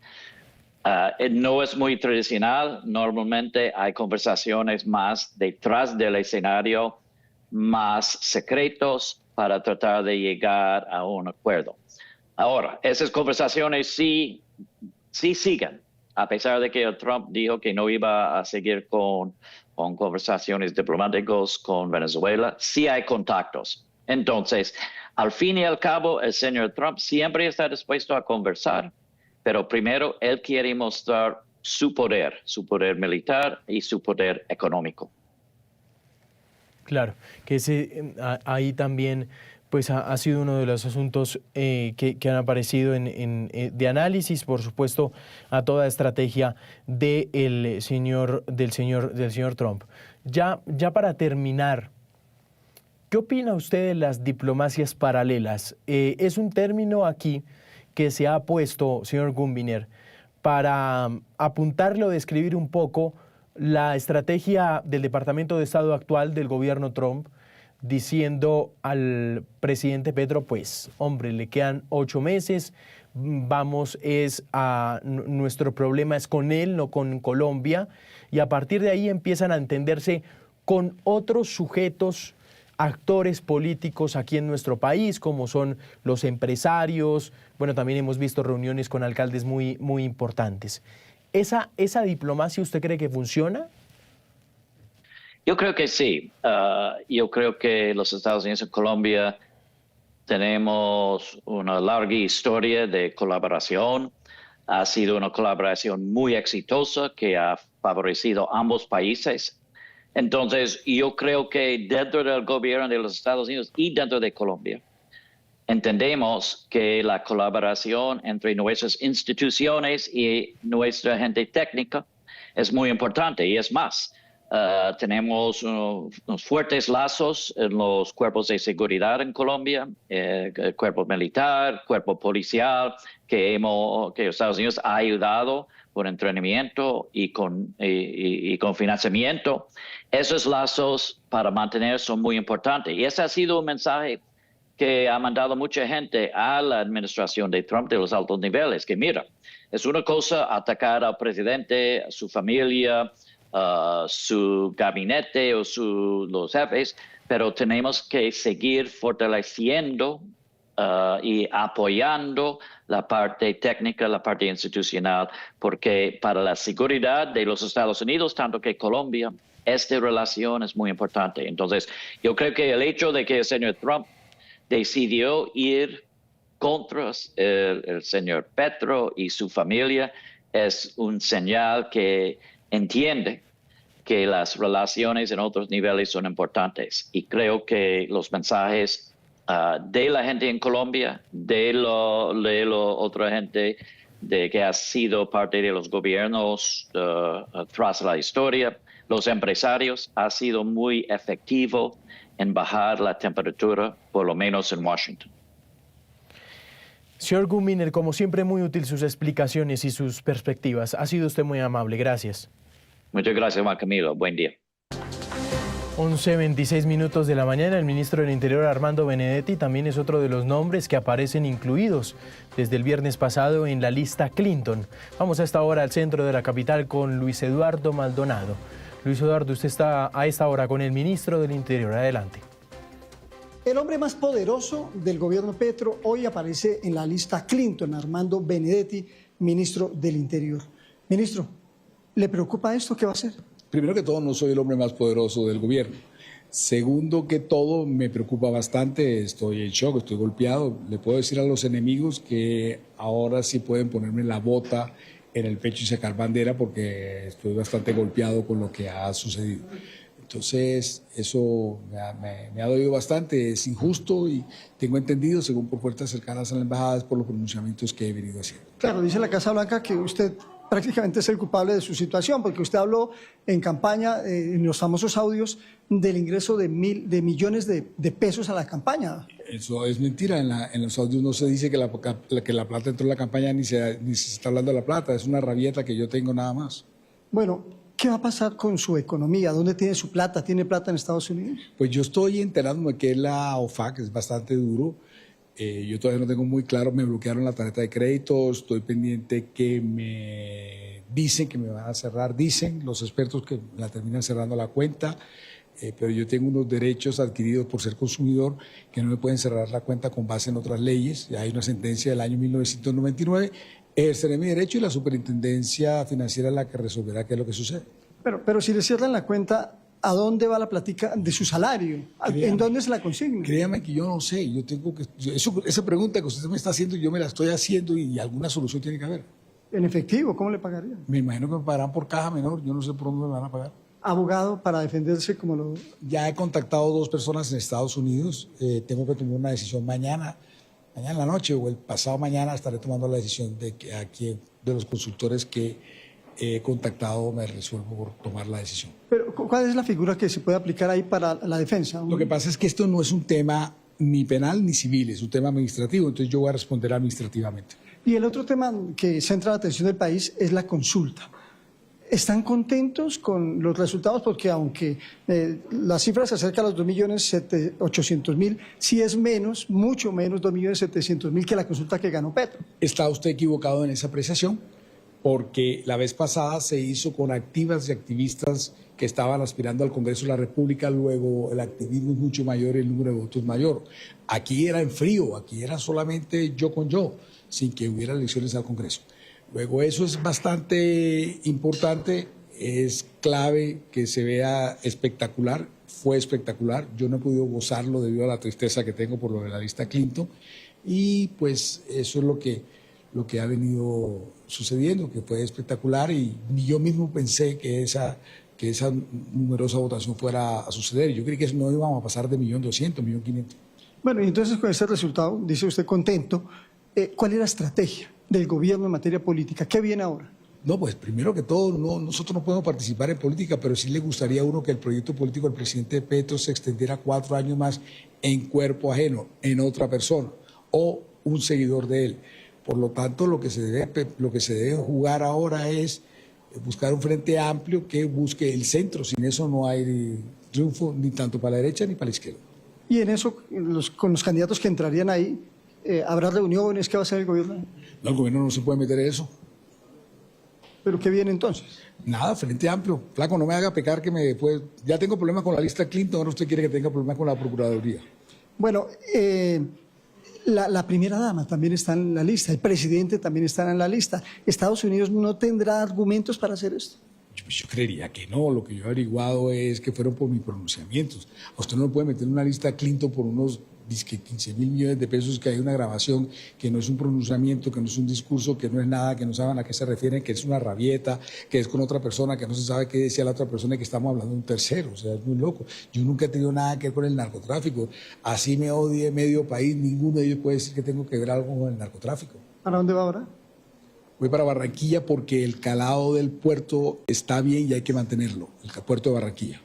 No es muy tradicional. Normalmente hay conversaciones más detrás del escenario, más secretos para tratar de llegar a un acuerdo. Ahora, esas conversaciones sí siguen, a pesar de que Trump dijo que no iba a seguir con conversaciones diplomáticas con Venezuela. Sí hay contactos. Entonces, al fin y al cabo, el señor Trump siempre está dispuesto a conversar, pero primero él quiere mostrar su poder militar y su poder económico.
Claro, que ahí también pues ha sido uno de los asuntos que han aparecido de análisis, por supuesto, a toda estrategia del señor Trump. Ya para terminar, ¿qué opina usted de las diplomacias paralelas? Es un término aquí que se ha puesto, señor Gumbiner, para apuntarle o describir un poco la estrategia del Departamento de Estado actual del gobierno Trump, diciendo al presidente Petro, pues, hombre, le quedan 8 meses, nuestro problema es con él, no con Colombia, y a partir de ahí empiezan a entenderse con otros sujetos, actores políticos aquí en nuestro país, como son los empresarios. Bueno, también hemos visto reuniones con alcaldes muy, muy importantes. ¿Esa diplomacia usted cree que funciona?
Yo creo que sí. Yo creo que los Estados Unidos y Colombia tenemos una larga historia de colaboración. Ha sido una colaboración muy exitosa que ha favorecido a ambos países. Entonces, yo creo que dentro del gobierno de los Estados Unidos y dentro de Colombia, entendemos que la colaboración entre nuestras instituciones y nuestra gente técnica es muy importante. Y es más, tenemos unos fuertes lazos en los cuerpos de seguridad en Colombia, el cuerpo militar, cuerpo policial, que Estados Unidos ha ayudado con entrenamiento y con financiamiento. Esos lazos para mantener son muy importantes. Y ese ha sido un mensaje que ha mandado mucha gente a la administración de Trump de los altos niveles, que mira, es una cosa atacar al presidente, a su familia, su gabinete o los jefes, pero tenemos que seguir fortaleciendo y apoyando la parte técnica, la parte institucional, porque para la seguridad de los Estados Unidos, tanto que Colombia, esta relación es muy importante. Entonces, yo creo que el hecho de que el señor Trump decidió ir contra el señor Petro y su familia es un señal que entiende que las relaciones en otros niveles son importantes. Y creo que los mensajes de la gente en Colombia, de la otra gente que ha sido parte de los gobiernos tras la historia, los empresarios, ha sido muy efectivo en bajar la temperatura, por lo menos en Washington.
Señor Gumbiner, como siempre, muy útil sus explicaciones y sus perspectivas. Ha sido usted muy amable. Gracias.
Muchas gracias, Juan Camilo. Buen día.
11:26 de la mañana, el ministro del Interior, Armando Benedetti, también es otro de los nombres que aparecen incluidos desde el viernes pasado en la lista Clinton. Vamos a esta hora al centro de la capital con Luis Eduardo Maldonado. Luis Eduardo, usted está a esta hora con el ministro del Interior. Adelante.
El hombre más poderoso del gobierno Petro hoy aparece en la lista Clinton, Armando Benedetti, ministro del Interior. Ministro, ¿le preocupa esto? ¿Qué va a hacer?
Primero que todo, no soy el hombre más poderoso del gobierno. Segundo que todo, me preocupa bastante, estoy en shock, estoy golpeado. Le puedo decir a los enemigos que ahora sí pueden ponerme la bota en el pecho y sacar bandera porque estoy bastante golpeado con lo que ha sucedido. Entonces, eso me ha dolido bastante, es injusto y tengo entendido, según por fuerzas cercanas a la embajada, por los pronunciamientos que he venido haciendo.
Claro, dice la Casa Blanca que usted prácticamente es el culpable de su situación, porque usted habló en campaña, en los famosos audios, del ingreso de millones de pesos a la campaña.
Eso es mentira, en los audios no se dice que la plata entró en la campaña ni se está hablando de la plata, es una rabieta que yo tengo nada más.
Bueno, ¿qué va a pasar con su economía? ¿Dónde tiene su plata? ¿Tiene plata en Estados Unidos?
Pues yo estoy enterándome que la OFAC es bastante duro. Yo todavía no tengo muy claro, me bloquearon la tarjeta de crédito, estoy pendiente que me dicen que me van a cerrar, dicen los expertos que la terminan cerrando la cuenta, pero yo tengo unos derechos adquiridos por ser consumidor que no me pueden cerrar la cuenta con base en otras leyes. Hay una sentencia del año 1999, ejerceré mi derecho y la superintendencia financiera es la que resolverá qué es lo que sucede.
Pero si le cierran la cuenta, ¿a dónde va la platica de su salario? ¿En dónde se la consigna?
Créame que yo no sé, yo tengo que... esa pregunta que usted me está haciendo, yo me la estoy haciendo y alguna solución tiene que haber.
¿En efectivo? ¿Cómo le pagarían?
Me imagino que me pagarán por caja menor, yo no sé por dónde me van a pagar.
¿Abogado para defenderse como lo...?
Ya he contactado 2 personas en Estados Unidos, tengo que tomar una decisión mañana en la noche o el pasado mañana estaré tomando la decisión de que aquí de los consultores que he contactado me resuelvo por tomar la decisión.
Pero, ¿cuál es la figura que se puede aplicar ahí para la defensa?
Lo que pasa es que esto no es un tema ni penal ni civil, es un tema administrativo, entonces yo voy a responder administrativamente.
Y el otro tema que centra la atención del país es la consulta. ¿Están contentos con los resultados? Porque aunque la cifra se acerca a los 2.800.000, sí es menos, mucho menos, 2.700.000 que la consulta que ganó Petro.
Está usted equivocado en esa apreciación, porque la vez pasada se hizo con activas y activistas que estaban aspirando al Congreso de la República, luego el activismo es mucho mayor y el número de votos mayor. Aquí era en frío, aquí era solamente yo con yo, sin que hubiera elecciones al Congreso. Luego eso es bastante importante, es clave que se vea espectacular, fue espectacular, yo no he podido gozarlo debido a la tristeza que tengo por lo de la lista Clinton y pues eso es lo que ha venido sucediendo, que fue espectacular y ni yo mismo pensé que esa numerosa votación fuera a suceder. Yo creí que no íbamos a pasar de 1.200.000, 1.500.000.
Bueno, y entonces con ese resultado, dice usted contento, ¿cuál es la estrategia del gobierno en materia política? ¿Qué viene ahora?
No, pues primero que todo, nosotros no podemos participar en política, pero sí le gustaría a uno que el proyecto político del presidente Petro se extendiera 4 años más en cuerpo ajeno, en otra persona o un seguidor de él. Por lo tanto, lo que se debe jugar ahora es buscar un frente amplio que busque el centro. Sin eso no hay triunfo ni tanto para la derecha ni para la izquierda.
Y en eso, con los candidatos que entrarían ahí, ¿habrá reuniones? ¿Qué va a hacer el gobierno?
No, el gobierno no se puede meter en eso.
¿Pero qué viene entonces?
Nada, frente amplio. Flaco, no me haga pecar que ya tengo problemas con la lista Clinton, ahora usted quiere que tenga problemas con la Procuraduría. Bueno,
la primera dama también está en la lista, el presidente también está en la lista. ¿Estados Unidos no tendrá argumentos para hacer esto?
Yo creería que no, lo que yo he averiguado es que fueron por mis pronunciamientos. A usted no lo puede meter en una lista Clinton por unos 15.000 millones de pesos, que hay una grabación, que no es un pronunciamiento, que no es un discurso, que no es nada, que no saben a qué se refieren, que es una rabieta, que es con otra persona, que no se sabe qué decía la otra persona y que estamos hablando de un tercero. O sea, es muy loco. Yo nunca he tenido nada que ver con el narcotráfico. Así me odie medio país, ninguno de ellos puede decir que tengo que ver algo con el narcotráfico.
¿Para dónde va ahora?
Voy para Barranquilla porque el calado del puerto está bien y hay que mantenerlo, el puerto de Barranquilla.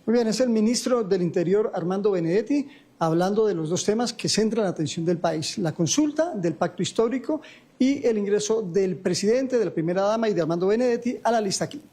Muy bien, es el ministro del Interior, Armando Benedetti, hablando de los 2 temas que centran la atención del país: la consulta del pacto histórico y el ingreso del presidente, de la primera dama y de Armando Benedetti a la lista Clinton.